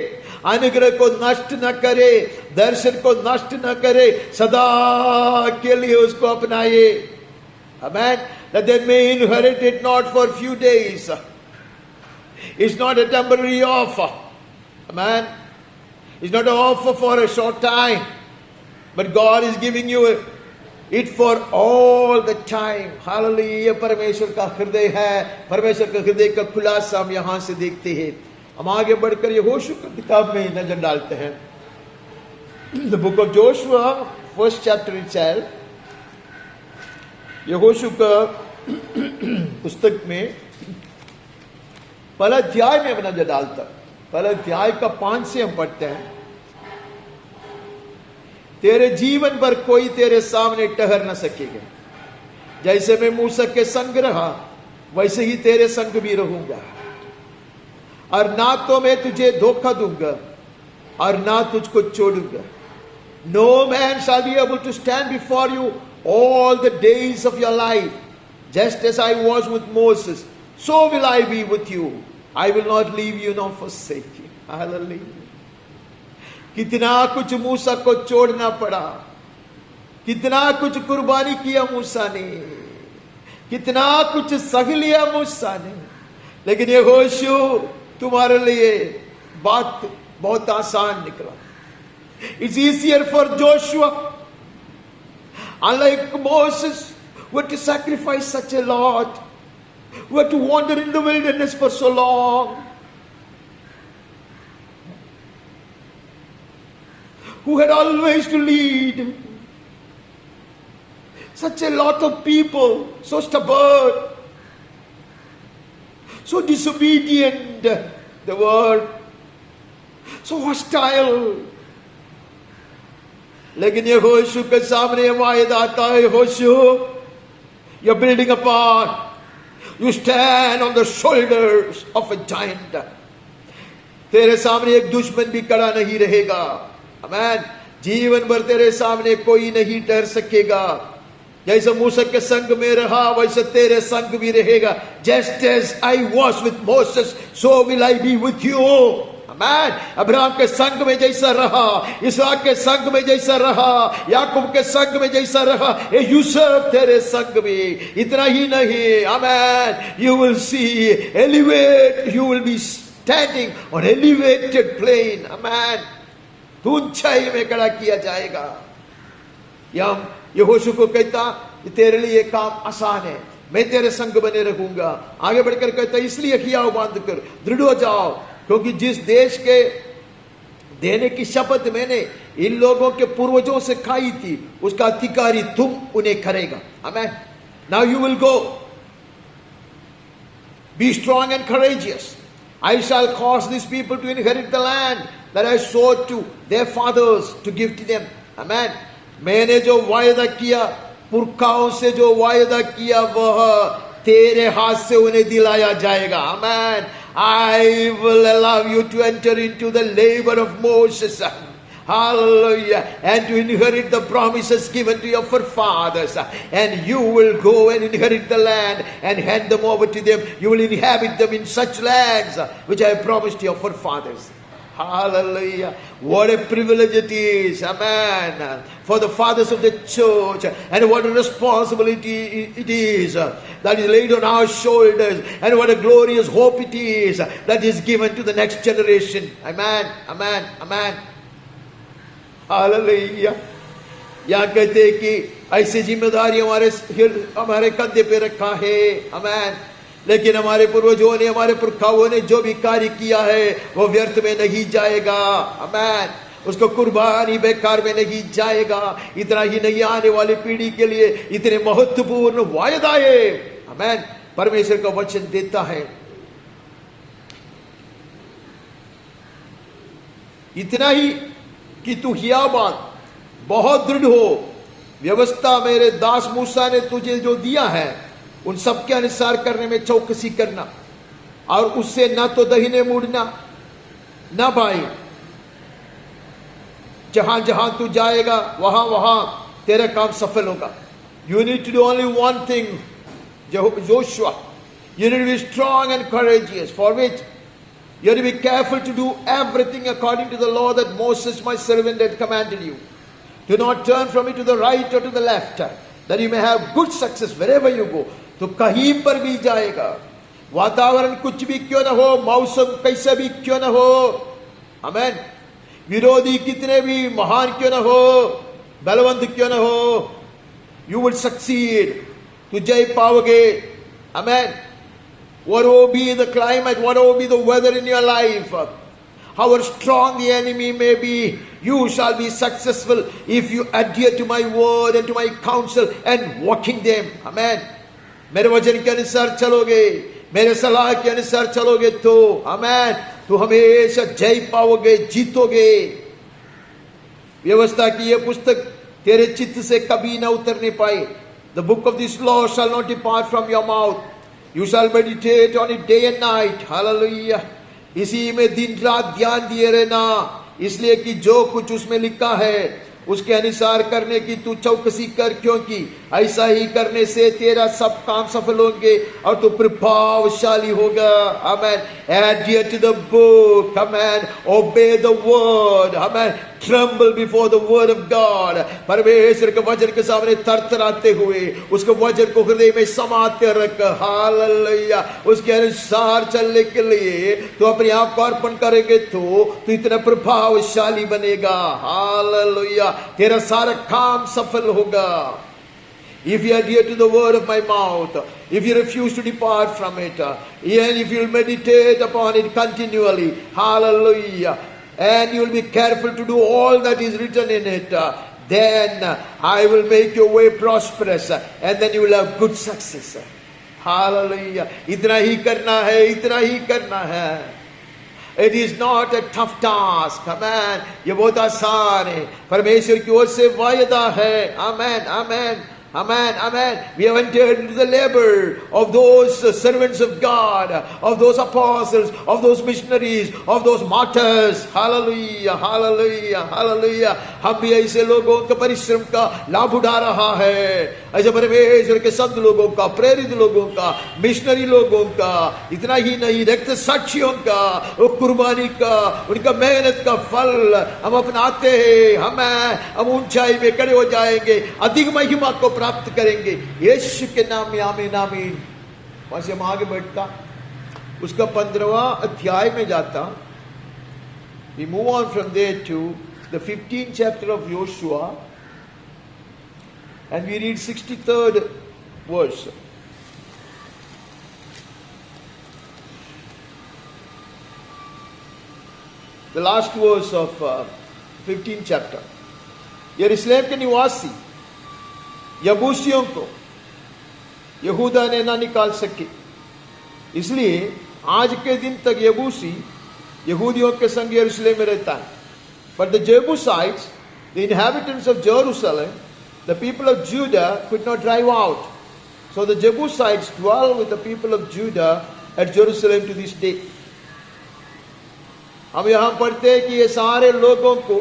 अनुग्रह को नष्ट न करे, दर्शन को नष्ट न करे, सदा के लिए उसको अपनाए. Amen. That they may inherit it not for a few days. It's not a temporary offer. Amen. It's not an offer for a short time. But God is giving you it for all the time. Hallelujah. परमेश्वर का हृदय है. परमेश्वर का हृदय का खुलासा हम यहां से देखते हैं. हम आगे बढ़कर यहोशू की किताब में नजर डालते हैं. The book of Joshua, first chapter itself. यहोशू का पुस्तक में पहला अध्याय में हम नजर डालता. पहला अध्याय का 5 से हम पढ़ते हैं. तेरे जीवन पर कोई तेरे सामने ठहर न सकेगा. जैसे मैं मूसा के संग रहा, वैसे ही तेरे संग भी रहूंगा. और ना तो मैं तुझे धोखा दूंगा और ना तुझको छोड़ूंगा. No man shall be able to stand before you all the days of your life. Just as I was with Moses, so will I be with you. I will not leave you nor forsake you. Hallelujah. कितना कुछ मूसा को छोड़ना पड़ा, कितना कुछ कुर्बानी किया मूसा ने, कितना कुछ सह लिया मूसा ने, लेकिन ये यहोशू तुम्हारे लिए बात बहुत आसान निकला. It's easier for Joshua, unlike Moses, who had to sacrifice such a lot, who had to wander in the wilderness for so long, who had always to lead such a lot of people, so stubborn, so disobedient, the word, so hostile. लेकिन यहोशू के सामने वायदा आता है, यहोशू, you're building upon, you stand on the shoulders of a giant. तेरे सामने एक दुश्मन भी खड़ा नहीं रहेगा. आमीन. जीवन भर तेरे सामने कोई नहीं डर सकेगा. जैसे मूसा के संग में रहा, वैसे तेरे संग भी रहेगा. Just as I was with Moses, so will I be with you. आमीन. अब्राहम के संग में जैसा रहा, इसहाक के संग में जैसा रहा, याकूब के संग में जैसा रहा, यूसुफ तेरे संग में. इतना ही नहीं, आमीन, you will see elevate, you will be standing on elevated plane. आमीन. तू ऊंचाई में खड़ा किया जाएगा. यहोशू को कहता, तेरे लिए काम आसान है, मैं तेरे संग बने रहूंगा. आगे बढ़कर कहता, इसलिए हियाव बांध कर दृढ़ हो जाओ, क्योंकि जिस देश के देने की शपथ मैंने इन लोगों के पूर्वजों से खाई थी, उसका अधिकारी तुम उन्हें करेगा. आमीन. Now you will go. Be strong and courageous. I shall cause these people to inherit the land that I swore to their fathers to give to them. Amen. मैंने जो वायदा किया, पुरखाओं से जो वायदा किया, वह तेरे हाथ से उन्हें दिलाया जाएगा. Amen. I will allow you to enter into the labor of Moses. Hallelujah. And to inherit the promises given to your forefathers. And you will go and inherit the land and hand them over to them. You will inhabit them in such lands which I have promised your forefathers. Hallelujah. What a privilege it is, amen, for the fathers of the church, and what a responsibility it is that is laid on our shoulders, and what a glorious hope it is that is given to the next generation. Amen, amen, amen. Hallelujah. यहाँ कहते हैं कि ऐसी जिम्मेदारी हमारे कंधे पे रखा है. आमीन. लेकिन हमारे पूर्वजों ने, हमारे पुरखाओं ने जो भी कार्य किया है, वो व्यर्थ में नहीं जाएगा. आमीन. उसको कुर्बानी बेकार में नहीं जाएगा. इतना ही नहीं, आने वाली पीढ़ी के लिए इतने महत्वपूर्ण वायदा है. आमीन. परमेश्वर का वचन देता है. इतना ही कि तू हियाबान बहुत दृढ़ हो. व्यवस्था मेरे दास मूसा ने तुझे जो दिया है, उन सब के अनुसार करने में चौकसी करना, और उससे ना तो दाहिने मुड़ना ना बाएं. जहां जहां तू जाएगा, वहां वहां तेरा काम सफल होगा. You need to do only one thing, Joshua. You need to be strong and courageous, for which you have to be careful to do everything according to the law that Moses my servant had commanded you. Do not turn from it to the right or to the left, that you may have good success wherever you go. तो कहीं पर भी जाएगा, वातावरण कुछ भी क्यों ना हो, मौसम कैसे भी क्यों ना हो, आमीन, विरोधी कितने भी महान क्यों ना हो, बलवंत क्यों ना हो, you will succeed. तू जय पाओगे. आमीन. Whatever be the climate, whatever be the weather in your life, however strong the enemy may be, you shall be successful if you adhere to my word and to my counsel and walk in them. Amen. मेरे वचन के अनुसार चलोगे, मेरे सलाह के अनुसार चलोगे तो, आमीन, तू हमेशा जय पाओगे, जीतोगे. व्यवस्था की यह पुस्तक तेरे चित्त से कभी न उतरने पाए. The book of this law shall not depart from your mouth. You shall meditate on it day and night. Hallelujah. इसी में दिन रात ध्यान दिए रहना, इसलिए कि जो कुछ उसमें लिखा है उसके अनुसार करने की तू चौकसी कर, क्योंकि ऐसा ही करने से तेरा सब काम सफल होंगे और तू प्रभावशाली होगा। आमेन। Adhere to the book. Amen. Obey the word. Amen. Tremble before the word of God. परमेश्वर के वचन के सामने थरथराते हुए उसके वचन को हृदय में समाते रख। हालेलुया। उसके अनुसार चलने के लिए तो अपने आप को अर्पण करेंगे तो इतना प्रभावशाली बनेगा। हालेलुया। तेरा सारा काम सफल होगा। If you adhere to the word of my mouth, if you refuse to depart from it, and if you meditate upon it continually, hallelujah, and you will be careful to do all that is written in it, then I will make your way prosperous, and then you will have good success. Hallelujah. इतना ही करना है, इतना ही करना है. It is not a tough task. Amen. ये बहुत आसान है. परमेश्वर की ओर से वायदा है. Amen. Amen. Amen, amen. We have entered into the labor of those servants of God, of those apostles, of those missionaries, of those martyrs. Hallelujah, hallelujah, hallelujah. हम भी ऐसे लोगों के परिश्रम का लाभ उठा रहा है. ऐसे परमेश्वर के संत लोगों का, प्रेरित लोगों का, मिशनरी लोगों का, इतना ही नहीं, रक्त साक्षियों का, वो कुर्बानी का, उनका मेहनत का फल हम अपनाते हैं. हम ऊंचाई में खड़े हो जाएंगे, अधिक महिमा को प्राप्त करेंगे. यीशु के नाम में आमीन, आमीन. वहां से हम आगे बढ़ता उसका 15वां अध्याय में जाता. We move on from there to the 15th chapter of Joshua, and we read 63rd verse. The last verse of 15th chapter. यरूशलेम के निवासी यबूसियों को यहूदा ने ना निकाल सके, इसलिए आज के दिन तक यबूसी यहूदियों के संग यरूशलेम में रहता है. But the Jebusites, the inhabitants of Jerusalem, the people of Judah could not drive out. So the Jebusites dwell with the people of Judah at Jerusalem to this day. हम यहां पढ़ते हैं कि ये सारे लोगों को,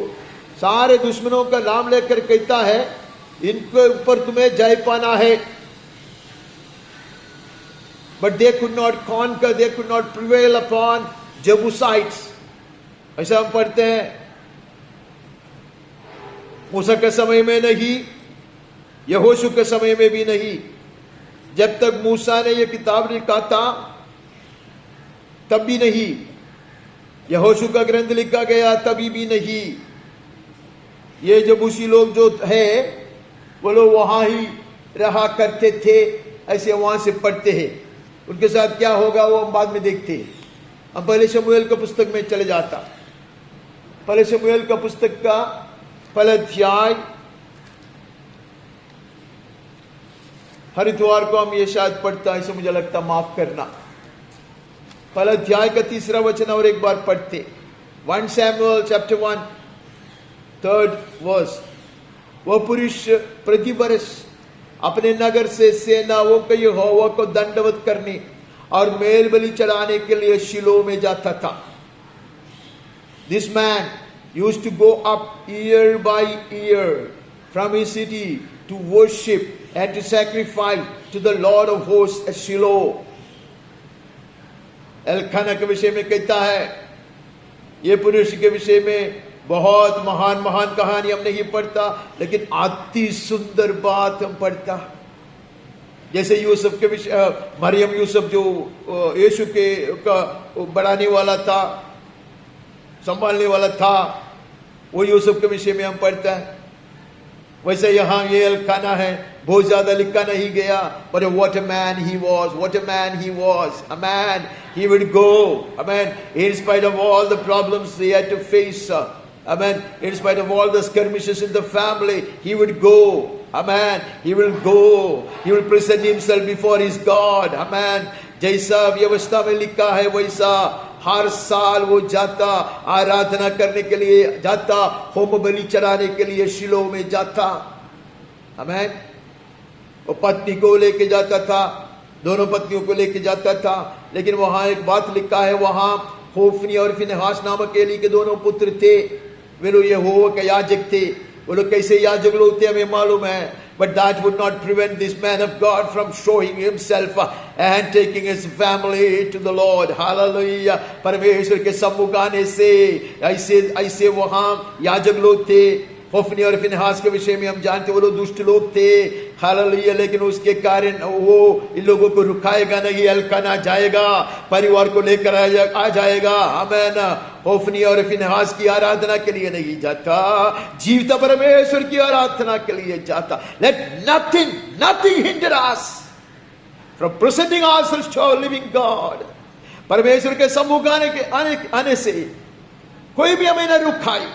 सारे दुश्मनों का नाम लेकर कहता है, इनके ऊपर तुम्हें जय पाना है. But they could not conquer, they could not prevail upon Jebusites. ऐसा हम पढ़ते हैं. मूसा के समय में नहीं, यहोशू के समय में भी नहीं. जब तक मूसा ने यह किताब लिखा था तब भी नहीं, यहोशू का ग्रंथ लिखा गया तभी भी नहीं. ये जबूसी लोग जो है वो लोग वहां ही रहा करते थे. ऐसे वहां से पढ़ते हैं. उनके साथ क्या होगा वो हम बाद में देखते हैं. हम पहले शमूएल का पुस्तक में चले जाता. पहले शमूएल का पुस्तक का पहला अध्याय. हर इतवार को हम ये शायद पढ़ता, ऐसे मुझे लगता, माफ करना. पहला अध्याय का 3रा वचन और एक बार पढ़ते. 1 Samuel chapter 1 3rd verse. वह पुरुष प्रति वर्ष अपने नगर से सेनाओं के यहोवा को दंडवत करने और मेल बलि चढ़ाने के लिए शिलो में जाता था. This man used to go up year by year from his city to worship and to sacrifice to the Lord of hosts at Shiloh. Elkanah के विषय में कहता है. ये पुरुष के विषय में बहुत महान महान कहानी हम नहीं पढ़ता, लेकिन अति सुंदर बात हम पढ़ता. जैसे यूसुफ के विषय, मरियम यूसुफ जो यीशु के का बढ़ाने वाला था, संभालने वाला था, वो यूसुफ के विषय में हम पढ़ता है. वैसे यहां ये एल्काना है, बहुत ज्यादा लिखा नहीं गया. But what a man he was, what a man he was. A man, he would go, amen, in spite of all the problems he had to face, amen, in spite of all the skirmishes in the family, he would go, amen, he will go, he will present himself before his God, amen. जैसा व्यवस्था में लिखा है वैसा हर साल वो जाता, आराधना करने के लिए जाता, होम बलि चढ़ाने के लिए शिलो में जाता. आमेन. वो पत्नी को लेके जाता था, दोनों पत्नियों को लेके जाता था. लेकिन वहां एक बात लिखा है, वहां होफनी और फिनहास नामक एली के दोनों पुत्र थे. वे लोग यहोवा के याजक थे. वो लोग कैसे याजक लोग थे हमें मालूम है, but that would not prevent this man of God from showing himself and taking his family to the Lord. Hallelujah. परमेश्वर के सम्मुख आने से ऐसे वहां याजक लोग थे। होफनी और फिनहास के विषय में हम जानते, वो लोग दुष्ट लोग थे। हालेलुया। लेकिन उसके कारण वो इन लोगों को रुकाएगा नहीं, एल्काना जाएगा, परिवार को लेकर आ जाएगा। आमीन। होफनी और फिनहास की आराधना के लिए नहीं जाता, जीवित परमेश्वर की आराधना के लिए जाता। Let nothing hinder us from presenting ourselves to our living God. परमेश्वर के सम्मुख आने से कोई भी हमें न रुकाए।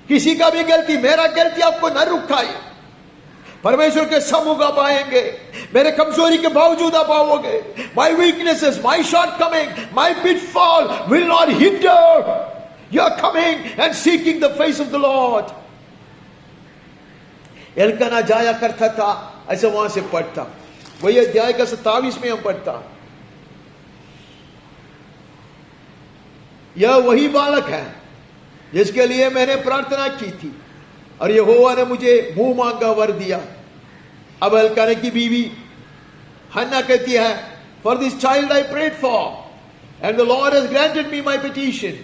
किसी का भी गलती, मेरा गलती आपको न रुकाए। परमेश्वर के सम्मुख आप आएंगे, मेरे कमजोरी के बावजूद आप आओगे। My weaknesses, my shortcoming, my pitfall will not hinder your coming and seeking the face of the lord. Elkanah जाया करता था, ऐसा वहां से पढ़ता, वही अध्याय का 27 में हम पढ़ता। यह वही बालक है जिसके लिए मैंने प्रार्थना की थी और यहोवा ने मुझे मुंह मांगा वर दिया। अब एल्काना की बीवी हन्ना कहती है, for this child I prayed for and the Lord has granted me my petition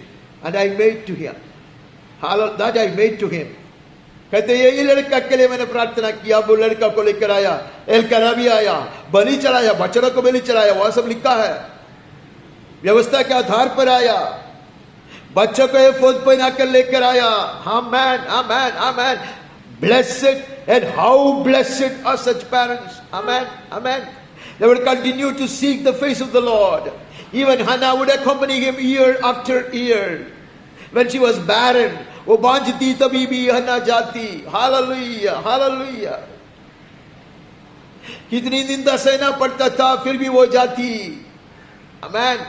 and I made to him that I made to him. कहते ये लड़का के लिए मैंने प्रार्थना किया। वो लड़का को लेकर आया, एल्काना भी आया, बलि चढ़ाया, बछड़ा को बलि चढ़ाया, वहां सब लिखा है। व्यवस्था के आधार पर आया, बच्चों को एफोद पहनाकर लेकर आया। आमेन, आमेन, आमेन। Blessed, and how blessed are such parents. Amen, amen. They would continue to seek the face of the Lord. Even Hannah would accompany him year after year. When she was barren, वो बांझती तभी भी हन्ना जाती। Hallelujah, hallelujah. कितनी निंदा सहना पड़ता था, फिर भी वो जाती। आमेन।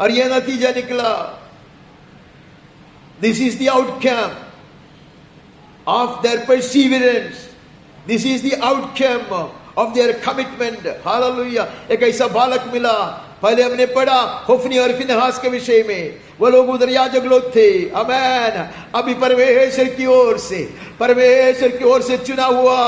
और यह नतीजा निकला। This is the outcome of their perseverance. This is the outcome of their commitment. Hallelujah. एक ऐसा बालक मिला। पहले हमने पढ़ा होफनी और फिनहास के विषय में, वो लोग उधर याजक लोग थे। आमेन। अभी परमेश्वर की ओर से चुना हुआ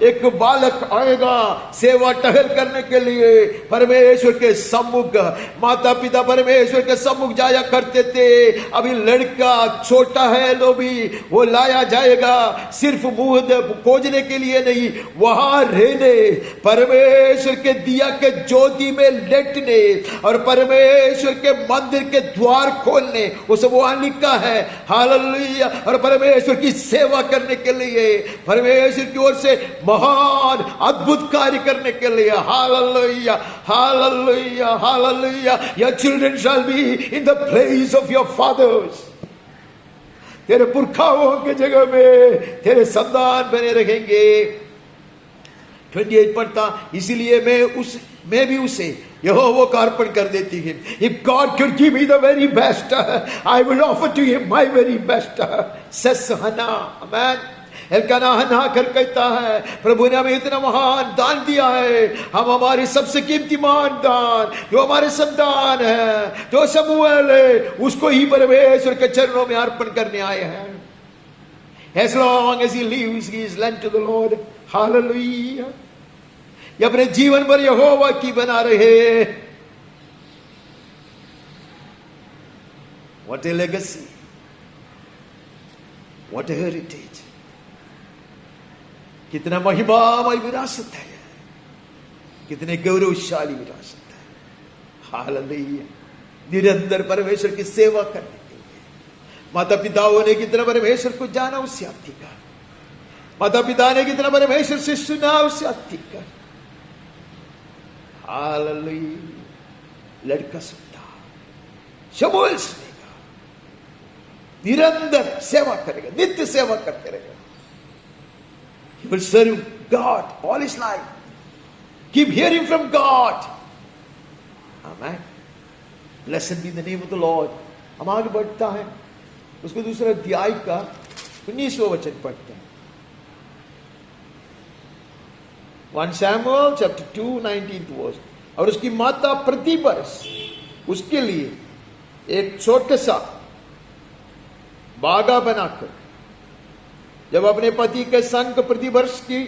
एक बालक आएगा सेवा टहल करने के लिए। परमेश्वर के सम्मुख, माता पिता परमेश्वर के सम्मुख जाया करते थे। अभी लड़का छोटा है, लो भी वो लाया जाएगा, सिर्फ मुंह खोजने के लिए नहीं, वहां रहने, परमेश्वर के दिया के ज्योति में लेटने और परमेश्वर के मंदिर के द्वार खोलने, वो सब वहां लिखा है। हालेलुया। और परमेश्वर की सेवा करने के लिए, परमेश्वर की ओर से महान अद्भुत कार्य करने के लिए। Hallelujah, hallelujah, hallelujah. Your children shall be in the place of your fathers. तेरे पुरखाओं के जगह में तेरे संतान बने रहेंगे। 28 पढ़ता, इसीलिए मैं भी उसे यहोवा को अर्पण कर देती है। If God could give me the very best, I will offer to him my very best, says Hannah. Amen. Elkanah Hannah कर कहता है, प्रभु ने हमें इतना महान दान दिया है, हम हमारी सबसे कीमती महान दान जो हमारे संतान है, जो समूएल है, उसको ही परमेश्वर के चरणों में अर्पण करने आए हैं। As long as he lives, he is lent to the Lord. Hallelujah. ये अपने जीवन भर यहोवा की बना रहे। What a legacy, what a heritage. कितना महिमामय विरासत है, कितने गौरवशाली विरासत है। हालेलुया। निरंतर परमेश्वर की सेवा करने के लिए माता पिताओं ने कितना परमेश्वर को जाना, उससे अधिक कर। माता पिता ने कितना परमेश्वर से सुना, उससे अधिक कर। हालेलुया। लड़का सुनता, शमूएल सुनेगा, निरंतर सेवा करेगा, नित्य सेवा करते रहेगा। He will serve God all his life. Keep hearing from God. Amen. Blessed be the name of the Lord. हम आगे बढ़ता है, उसको दूसरा अध्याय का 19वां वचन पढ़ते हैं। 1 Samuel chapter 2 19th verse। और उसकी माता प्रति वर्ष उसके लिए एक छोटा सा बागा बनाकर जब अपने पति के संग प्रतिवर्ष की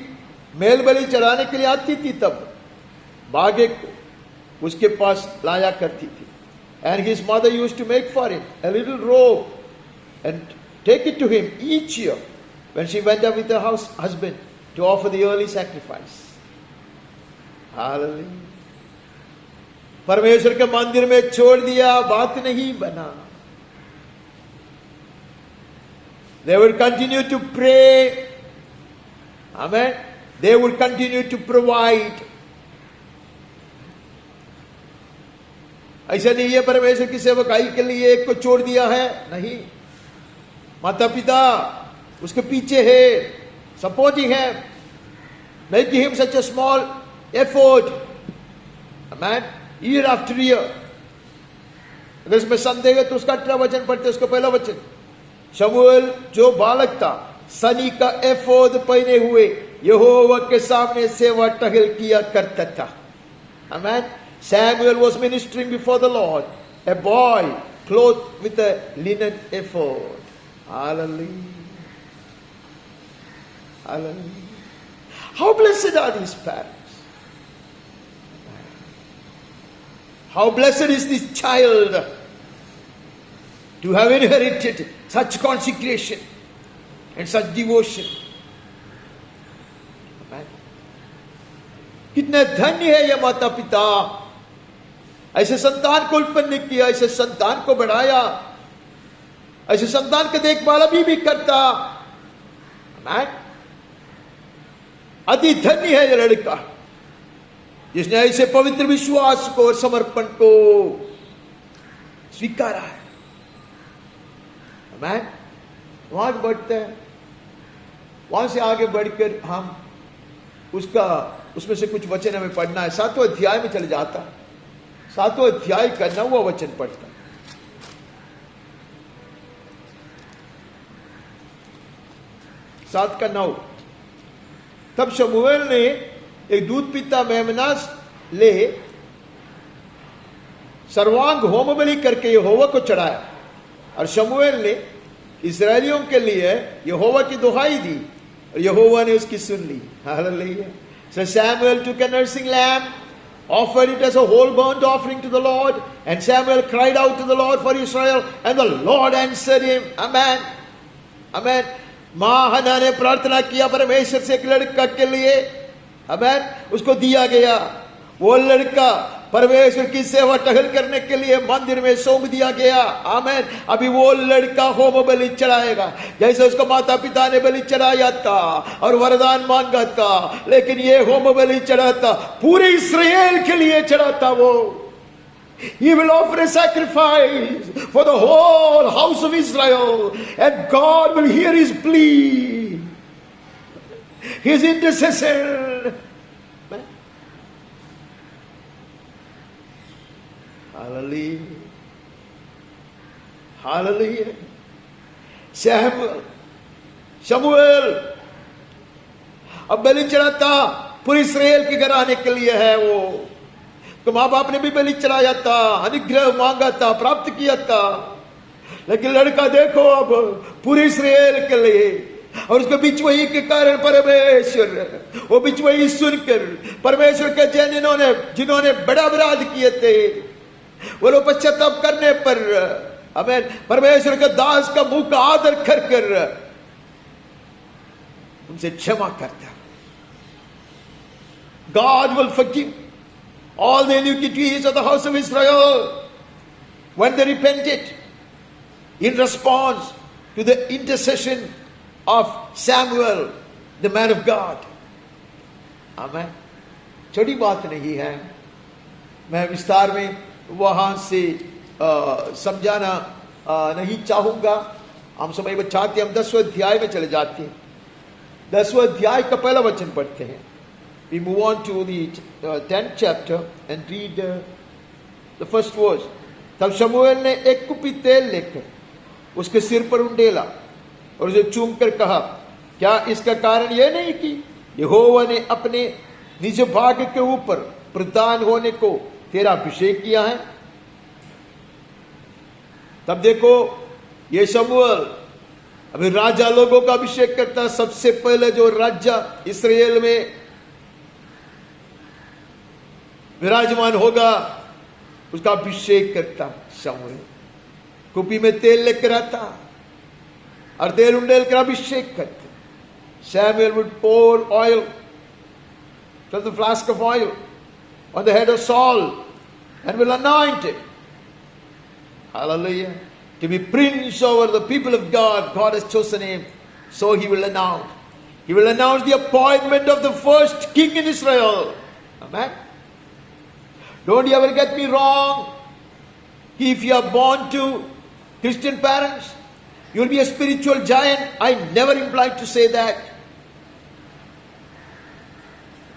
मेल बलि चढ़ाने के लिए आती थी, तब बागे को उसके पास लाया करती थी. And his mother used to make for him a little robe and take it to him each year when she went up with her husband to offer the early sacrifice. Hallelujah. परमेश्वर के मंदिर में छोड़ दिया, बात नहीं बना. They would continue to pray. Amen. They would continue to provide. ऐसा नहीं है परमेश्वर की सेवकाई के लिए एक को छोड़ दिया है, नहीं. माता पिता उसके पीछे है, सपोर्टिंग है, making him such a small effort. Amen. Year after year. अगर इसमें संदेह है तो उसका 18 वचन पढ़ते, उसका पहला वचन. शमूएल जो बालक था, सनी का एफोद पहने हुए यहोवा के सामने सेवा टहल किया करता था. Amen. Samuel was ministering before the Lord, a boy clothed with a linen ephod. Hallelujah. Hallelujah. How blessed are these parents? How blessed is this child to have inherited such consecration and such devotion. कितने धन्य है ये माता पिता, ऐसे संतान को उत्पन्न किया, ऐसे संतान को बढ़ाया, ऐसे संतान की देखभाल अभी भी करता. अति धन्य है ये लड़का जिसने ऐसे पवित्र विश्वास को और समर्पण को स्वीकारा है. आमेन. वहां बढ़ते हैं, वहां से आगे बढ़कर हम उसमें से कुछ वचन हमें पढ़ना है. 7वें अध्याय में चले जाता, 7वें अध्याय का 9वां वचन पढ़ता. 7 का 9. तब शमूएल ने एक दूध पीता मेमना ले सर्वांग होम बलि करके यहोवा को चढ़ाया. और शमूएल ने इस्राएलियों के लिए यहोवा की दुहाई दी और यहोवा ने उसकी सुन ली. Hallelujah. So Samuel took a nursing lamb, offered it as a whole burnt offering to the Lord, and Samuel cried out to the Lord for Israel, and the Lord answered him. Amen. Amen. मां हन्ना ने प्रार्थना किया परमेश्वर से एक लड़का के लिए. अमेन. उसको दिया गया. वो लड़का परमेश्वर की सेवा टहल करने के लिए मंदिर में सौंप दिया गया. आमेन. अभी वो लड़का होम बलि चढ़ाएगा, जैसे उसको माता पिता ने बलि चढ़ाया था और वरदान मांगा था, लेकिन ये होम बलि चढ़ाता पूरे इस्राएल के लिए चढ़ाता. वो He will offer a sacrifice for the whole house of Israel, and God will hear his plea, his intercession. Hallelujah. Hallelujah. शमूएल अब बलि चढ़ाता पूरे इस्राएल के घराने के लिए है. वो तो माँ बाप ने भी बलि चढ़ाया था, अनुग्रह मांगा था, प्राप्त किया था, लेकिन लड़का देखो अब पूरे इस्राएल के लिए. और उसके बिचवई के कारण परमेश्वर वो बिचवई सुनकर परमेश्वर के जिन्होंने बड़ा अपराध किए थे, वो लोग पश्चाताप करने पर हमें परमेश्वर के दास का मुंह का आदर कर उनसे क्षमा करता. God will forgive all the iniquities of the house of Israel when they repented in response to the intercession of Samuel, the man of God. Amen. छोटी बात नहीं है. मैं विस्तार में वहां से समझाना नहीं चाहूंगा. हम समय बचाते, हम 10वें अध्याय में चले जाते हैं. 10वें अध्याय का पहला वचन पढ़ते हैं. We move on to the 10th chapter and read the first verse. तब शमूएल ने एक कुपी तेल लेकर उसके सिर पर उंडेला और उसे चूम कर कहा, क्या इसका कारण यह नहीं कि यहोवा ने अपने निज भाग के ऊपर प्रधान होने को तेरा अभिषेक किया है? तब देखो ये शमूएल अभी राजा लोगों का अभिषेक करता। सबसे पहले जो राजा इस्राएल में विराजमान होगा उसका अभिषेक करता शमूएल। कुपी में तेल लेकर आता और तेल उंडेल कर अभिषेक करते। Samuel would pour oil from the flask of oil on the head of Saul and will anoint him. Hallelujah. To be prince over the people of God. God has chosen him. So he will announce. He will announce the appointment of the first king in Israel. Amen. Don't you ever get me wrong. If you are born to Christian parents, you will be a spiritual giant. I never implied to say that.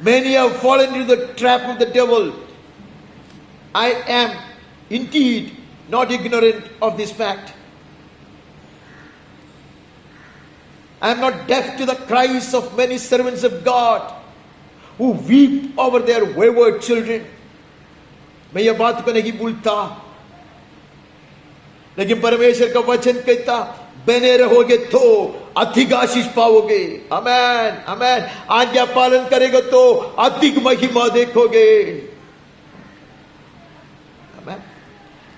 Many have fallen into the trap of the devil. I am indeed not ignorant of this fact. I am not deaf to the cries of many servants of God who weep over their wayward children. मैं यह बात को नहीं भूलता, लेकिन परमेश्वर का वचन कहता बने रहोगे तो अधिक आशीष पाओगे। आमेन आमेन। आज्ञा पालन करेगा तो अधिक महिमा देखोगे। आमेन।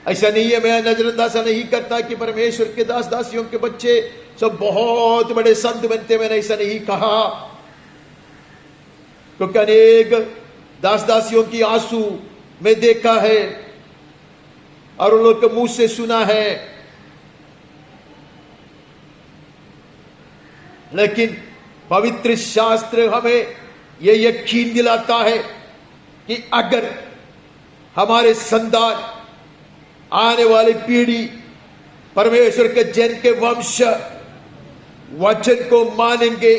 ऐसा नहीं है, मैं नजरअंदाज नहीं करता कि परमेश्वर के दास दासियों के बच्चे सब बहुत बड़े संत बनते। मैंने ऐसा नहीं कहा, क्योंकि अनेक दास दासियों की आंसू मैं देखा है और उन लोग के मुंह से सुना है। लेकिन पवित्र शास्त्र हमें यह यकीन दिलाता है कि अगर हमारे संतान आने वाली पीढ़ी परमेश्वर के जन के वंश वचन को मानेंगे,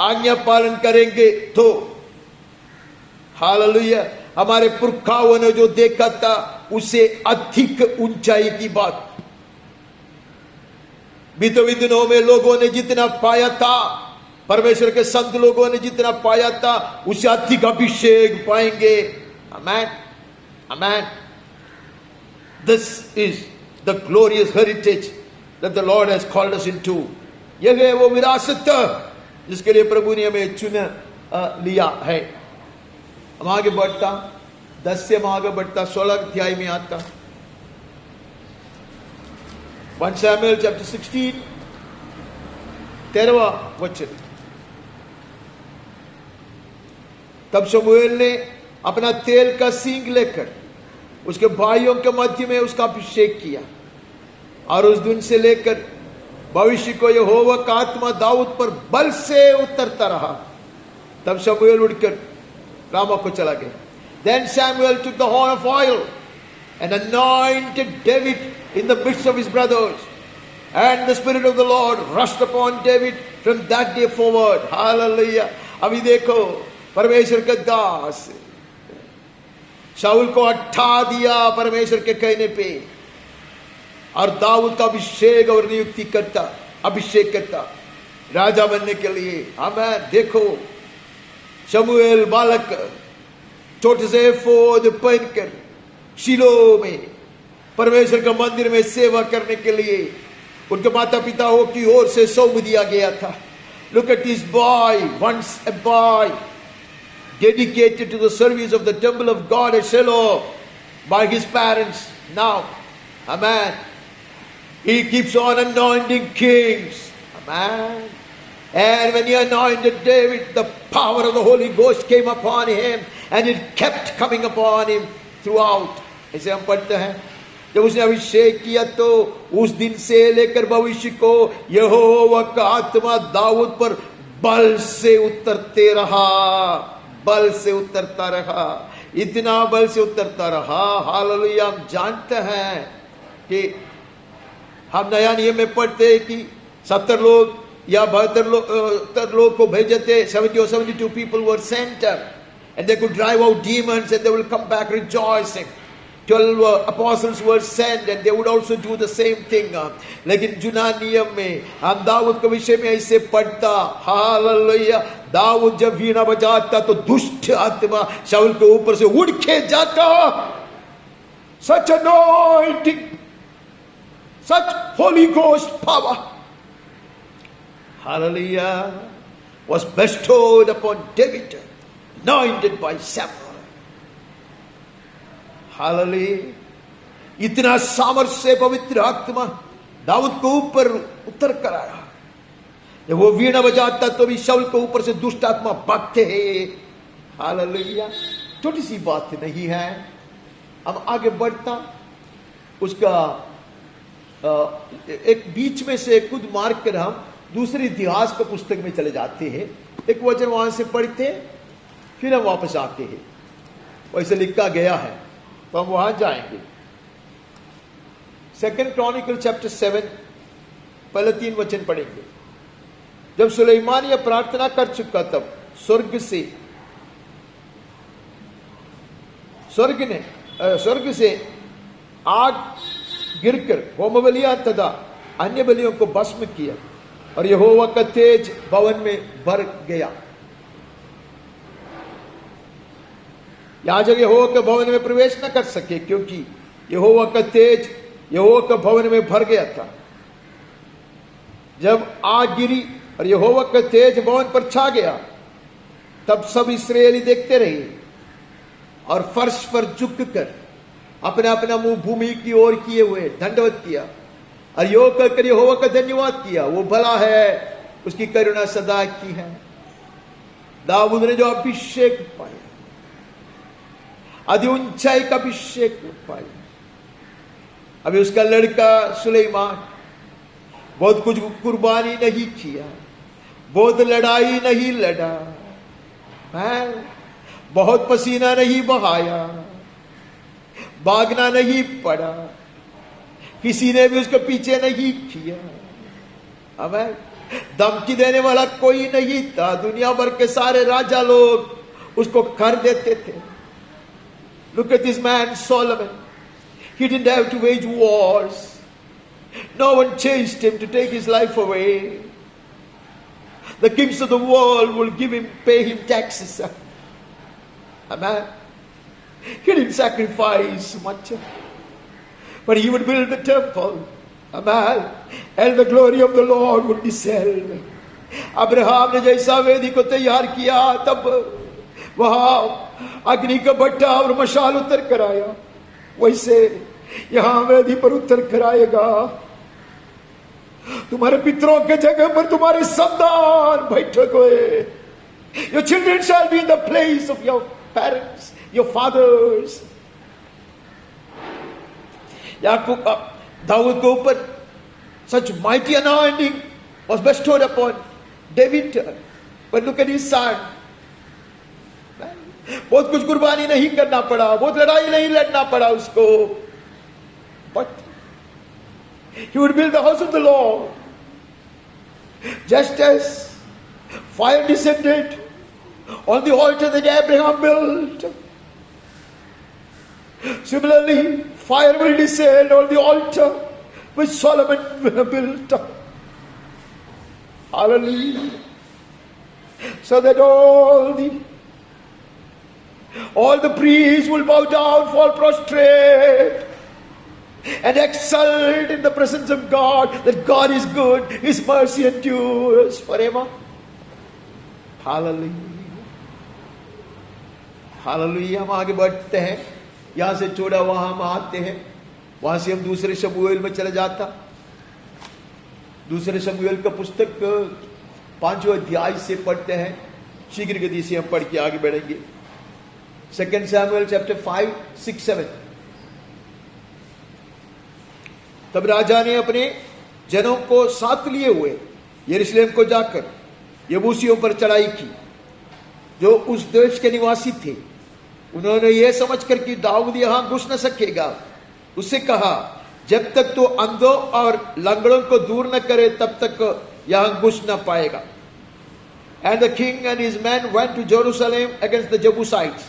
आज्ञा पालन करेंगे तो हालेलुया हमारे पुरखाओं ने जो देखा था उसे अधिक ऊंचाई की बात। बीते दिनों में लोगों ने जितना पाया था, परमेश्वर के संत लोगों ने जितना पाया था उससे अधिक अभिषेक पाएंगे। आमेन आमेन। This is the glorious heritage that the Lord has called us into. यह है वो विरासत जिसके लिए प्रभु ने हमें चुन लिया है। हम आगे बढ़ता, 10 से हम आगे बढ़ता 16 अध्याय में आता। 1 Samuel chapter 16 13वां वचन। तब शमूएल ने अपना तेल का सींग लेकर उसके भाइयों के मध्य में उसका अभिषेक किया और उस दिन से लेकर भविष्य को यहोवा का आत्मा दाऊद पर बल से उतरता रहा। तब शमूएल उठकर रामा को चला गया। Then Samuel took the horn of oil and anointed David in the midst of his brothers, and the Spirit of the Lord rushed upon David from that day forward. Hallelujah. अभी देखो परमेश्वर के दास शाऊल को हटा दिया परमेश्वर के कहने पे, और दाऊद का अभिषेक और नियुक्ति करता, अभिषेक करता राजा बनने के लिए। हमें देखो शमूएल बालक छोटे से एफोद पहनकर शीलो में परमेश्वर के मंदिर में सेवा करने के लिए उनके माता पिताओं की ओर से सौंप दिया गया था। Look at this boy, once a boy, dedicated to the service of the temple of God at Shiloh by his parents. Now, amen, he keeps on anointing kings. Amen. And when he anointed David, the power of the Holy Ghost came upon him, and it kept coming upon him throughout. ऐसे हम पढ़ते हैं, जब उसने अभिषेक किया तो उस दिन से लेकर भविष्य को यहोवा का आत्मा दाऊद पर बल से उतरते रहा, बल से उतरता रहा, इतना बल से उतरता रहा। हालेलुया। हम जानते हैं कि हम नया नियम में पढ़ते हैं कि 70 लोग या 72 लोग को भेजे थे। 70 or 72 people were sent, and they could drive out demons and they will come back rejoicing. 12 apostles were sent and they would also do the same thing. लेकिन जुना नियम में हम दाऊद के विषय में ऐसे पढ़ता, हालेलुया, दाऊद जब वीणा बजाता तो दुष्ट आत्मा शाऊल के ऊपर से उड़ के जाता। Such anointing, such Holy Ghost power, hallelujah, was bestowed upon David, anointed by Samuel. Hallelujah. इतना सामर्थ्य पवित्र आत्मा दाऊद को ऊपर उतर कर आया। जब वो वीणा बजाता तो भी शाऊल के ऊपर से दुष्ट आत्मा भागते हैं। हालेलुया। छोटी सी बात नहीं है। अब आगे बढ़ता उसका एक बीच में से खुद मार कर हम दूसरे इतिहास के पुस्तक में चले जाते हैं। एक वचन वहां से पढ़ते हैं, फिर हम वापस आते हैं। वैसे लिखा गया है तो हम वहां जाएंगे। 2 क्रॉनिकल चैप्टर 7 पहले 3 वचन पढ़ेंगे। जब सुलेमान यह प्रार्थना कर चुका तब स्वर्ग से आग गिरकर होम बलियां तथा अन्य बलियों को भस्म किया और यहोवा का तेज भवन में भर गया। याजक यहोवा के भवन में प्रवेश न कर सके क्योंकि यहोवा का तेज यहोवा के भवन में भर गया था। जब आग गिरी और यहोवा का तेज भवन पर छा गया तब सब इस्राएली देखते रहे और फर्श पर झुककर अपना अपना मुंह भूमि की ओर किए हुए दंडवत किया और योग कर यहोवा का धन्यवाद किया। वो भला है, उसकी करुणा सदा की है। दाऊद ने जो अभिषेक पाया, अति ऊंचाई का अभिषेक पाया। अभी उसका लड़का सुलेमान बहुत कुछ कुर्बानी नहीं किया, बहुत लड़ाई नहीं लड़ा, बहुत पसीना नहीं बहाया, भागना नहीं पड़ा, किसी ने भी उसके पीछे नहीं किया। हमें धमकी देने वाला कोई नहीं था। दुनिया भर के सारे राजा लोग उसको कर देते थे। Look at this man Solomon. He didn't have to wage wars. No one chased him to take his life away. The kings of the world will pay him taxes. Amen. He didn't sacrifice much, but he would build the temple. Amen. And the glory of the Lord would descend. Abraham ने जैसा वेदी को तैयार किया तब वहां अग्नि का भट्टा और मशाल उतर कर आया, वैसे यहां वेदी पर उतर कर आएगा। तुम्हारे पितरों के जगह पर तुम्हारे संतान बैठक हुए। Your children shall be in the place of your parents, your fathers. याकूब दाऊद के ऊपर such mighty anointing was bestowed upon David, but look at his son. बहुत कुछ कुर्बानी नहीं करना पड़ा, बहुत लड़ाई नहीं लड़ना पड़ा उसको, but he would build the house of the Lord. Just as fire descended on the altar that Abraham built, similarly fire will descend on the altar which Solomon built. Hallelujah. So that all the priests will bow down, fall prostrate, and exult in the presence of God, that God is good, His mercy endures forever. Hallelujah. Hallelujah. हम आगे बढ़ते हैं, यहां से छोड़ा वहां हम आते हैं, वहां से हम दूसरे शमूएल में चले जाता। दूसरे शमूएल का पुस्तक 5वें अध्याय से पढ़ते हैं, शीघ्र गति से हम पढ़ के आगे बढ़ेंगे। 2 Samuel chapter 5, 6, 7। तब राजा ने अपने जनों को साथ लिए हुए यरूशलेम को जाकर यबूसियों पर चढ़ाई की, जो उस देश के निवासी थे। उन्होंने यह समझकर कि दाऊद यहां घुस न सकेगा, उससे कहा, जब तक तो अंधों और लंगड़ों को दूर न करे तब तक यहां घुस न पाएगा। And the king and his men went to Jerusalem against the Jebusites,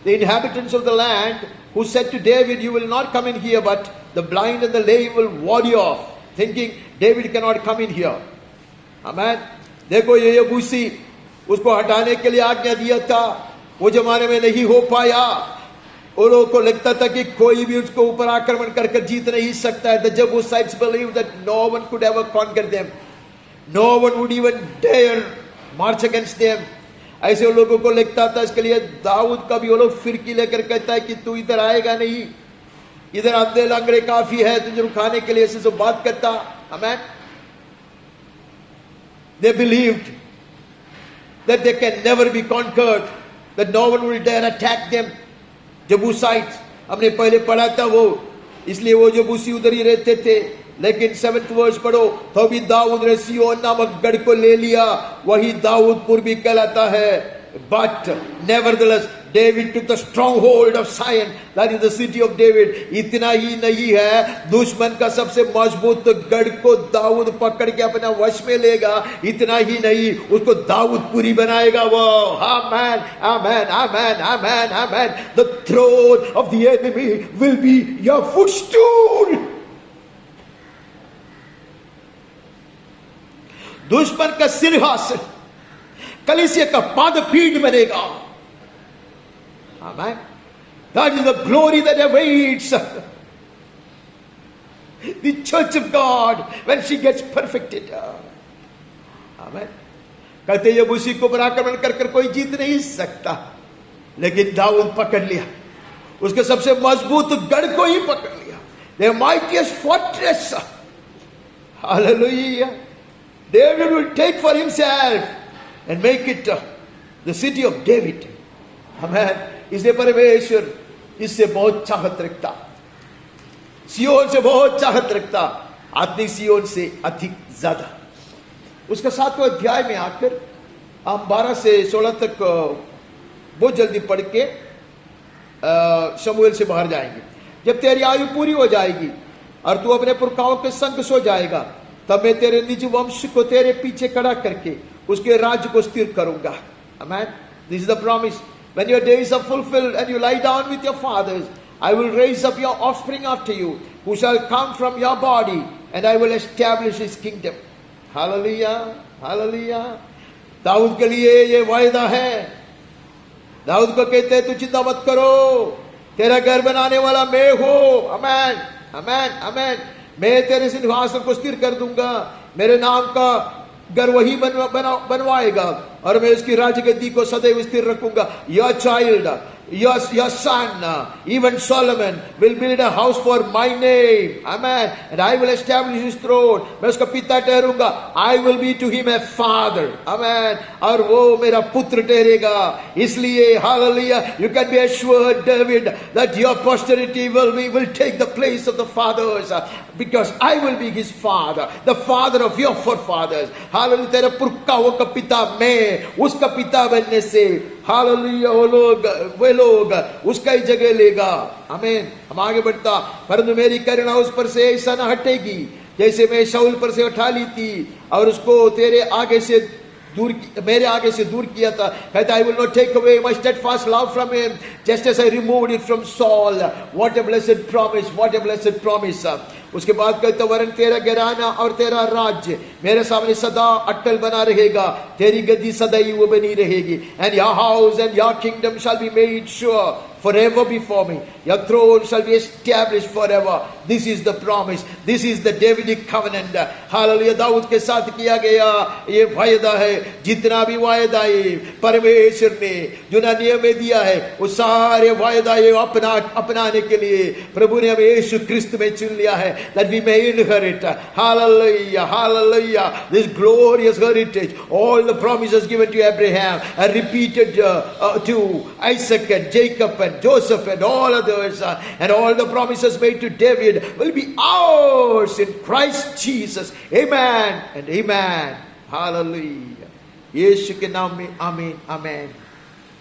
the inhabitants of the land, who said to David, you will not come in here, but the blind and the lame will ward you off, thinking David cannot come in here. Amen. देखो ये यबूसी उसको हटाने के लिए आज्ञा दिया था, वो जमाने में नहीं हो पाया। उन लोगों को लगता था कि कोई भी उसको ऊपर आक्रमण करके जीत नहीं सकता है। The Jebusites believed that no one could ever conquer them. No one would even dare march against them. ऐसे लोगों को लगता था, इसके लिए दाऊद का भी वो लोग फिरकी लेकर कहता है कि तू इधर आएगा नहीं, इधर अंधे लंगड़े काफी है तुझे रुकाने के लिए, ऐसे सब बात करता। आमेन। They believed that they can never be conquered, that no one will dare attack them. जबूसाइट हमने पहले पढ़ा था वो, इसलिए वो जबूसी उधर ही रहते थे। लेकिन 7th वर्ष पढ़ो, तो भी दाऊद ने सिय्योन नामक गढ़ को ले लिया, वही दाऊदपुर भी कहलाता है। But nevertheless, David took the stronghold of Zion, that is the city of David. इतना ही नहीं है, दुश्मन का सबसे मजबूत गढ़ को दाऊद पकड़ के अपना वश में लेगा। इतना ही नहीं, उसको दाऊदपुरी बनाएगा वो। आमेन, आमेन, आमेन, आमेन, आमेन। The throne of the enemy will be your footstool. दुश्मन का सिंहासन कलीसिया का पादपीठ बनेगा। Amen. That is the glory that awaits the church of God when she gets perfected. Amen. कहते जब उसी को पर आक्रमण कर कर कोई जीत नहीं सकता, लेकिन दाऊद पकड़ लिया, उसके सबसे मजबूत गढ़ को ही पकड़ लिया। The mightiest fortress. Hallelujah. David will take for himself and make it the city of David. Amen. इसलिए परमेश्वर इससे बहुत चाहत रखता, सियोन से बहुत चाहत रखता, आत्मिक सियोन से अधिक ज्यादा। उसका 7वें अध्याय में आकर हम 12 से 16 तक बहुत जल्दी पढ़ के शमूएल से बाहर जाएंगे। जब तेरी आयु पूरी हो जाएगी और तू अपने पुरखाओं के संग सो जाएगा, तब मैं तेरे निज वंश को तेरे पीछे खड़ा करके उसके राज्य को स्थिर करूंगा। Amen. This is the promise. When your days are fulfilled and you lie down with your fathers, I will raise up your offspring after you, who shall come from your body, and I will establish his kingdom. Hallelujah, hallelujah. Dawood के लिए ये वायदा है। दाऊद को कहते हैं तू चिंता मत करो, तेरा घर बनाने वाला मैं हूं। Amen, amen, amen. मैं तेरे सिंहासन को स्थिर कर दूंगा, मेरे नाम का घर वही बनवाएगा और मैं उसकी राजगद्दी को सदैव स्थिर रखूंगा। Your child, your son, even Solomon will build a house for my name. Amen. And I will establish his throne. मैं उसका पिता ठहरूंगा। I will be to him a father. Amen. और वो मेरा पुत्र ठहरेगा। इसलिए hallelujah, you can be assured, David, that your posterity will take the place of the fathers, because I will be his father, the father of your forefathers. Hallelujah. तेरे पुरखाओं का पिता मैं, उसका पिता बनने से हालेलुया वे लोग उसका ही जगह लेगा। आमीन। हम आगे बढ़ता, परंतु मेरी करुणा उस पर से ऐसा न हटेगी जैसे मैं शाऊल पर से उठा ली थी और उसको तेरे आगे से मेरे आगे से दूर किया था। कहता I will not take away my steadfast love from him, just as I removed it from Saul. What a blessed promise, what a blessed promise. उसके बाद कहता वरन तेरा घराना और तेरा राज्य मेरे सामने सदा अटल बना रहेगा, तेरी गद्दी सदैव वो बनी रहेगी। And your house and your kingdom shall be made sure forever before me. Your throne shall be established forever. This is the promise. This is the Davidic covenant. Hallelujah. Dawood के साथ किया गया ये वायदा है। जितना भी वायदा है परमेश्वर ने जो नियम में दिया है, वो सारे वायदा ये अपनाने के लिए प्रभु ने हमें यीशु क्रिस्त में चुन लिया है, that we may inherit. Hallelujah, hallelujah, this glorious heritage. All the promises given to Abraham are repeated to Isaac and Jacob and Joseph and all others, and all the promises made to David will be ours in Christ Jesus. Amen and amen. Hallelujah. यीशु के नाम में आमीन, आमीन।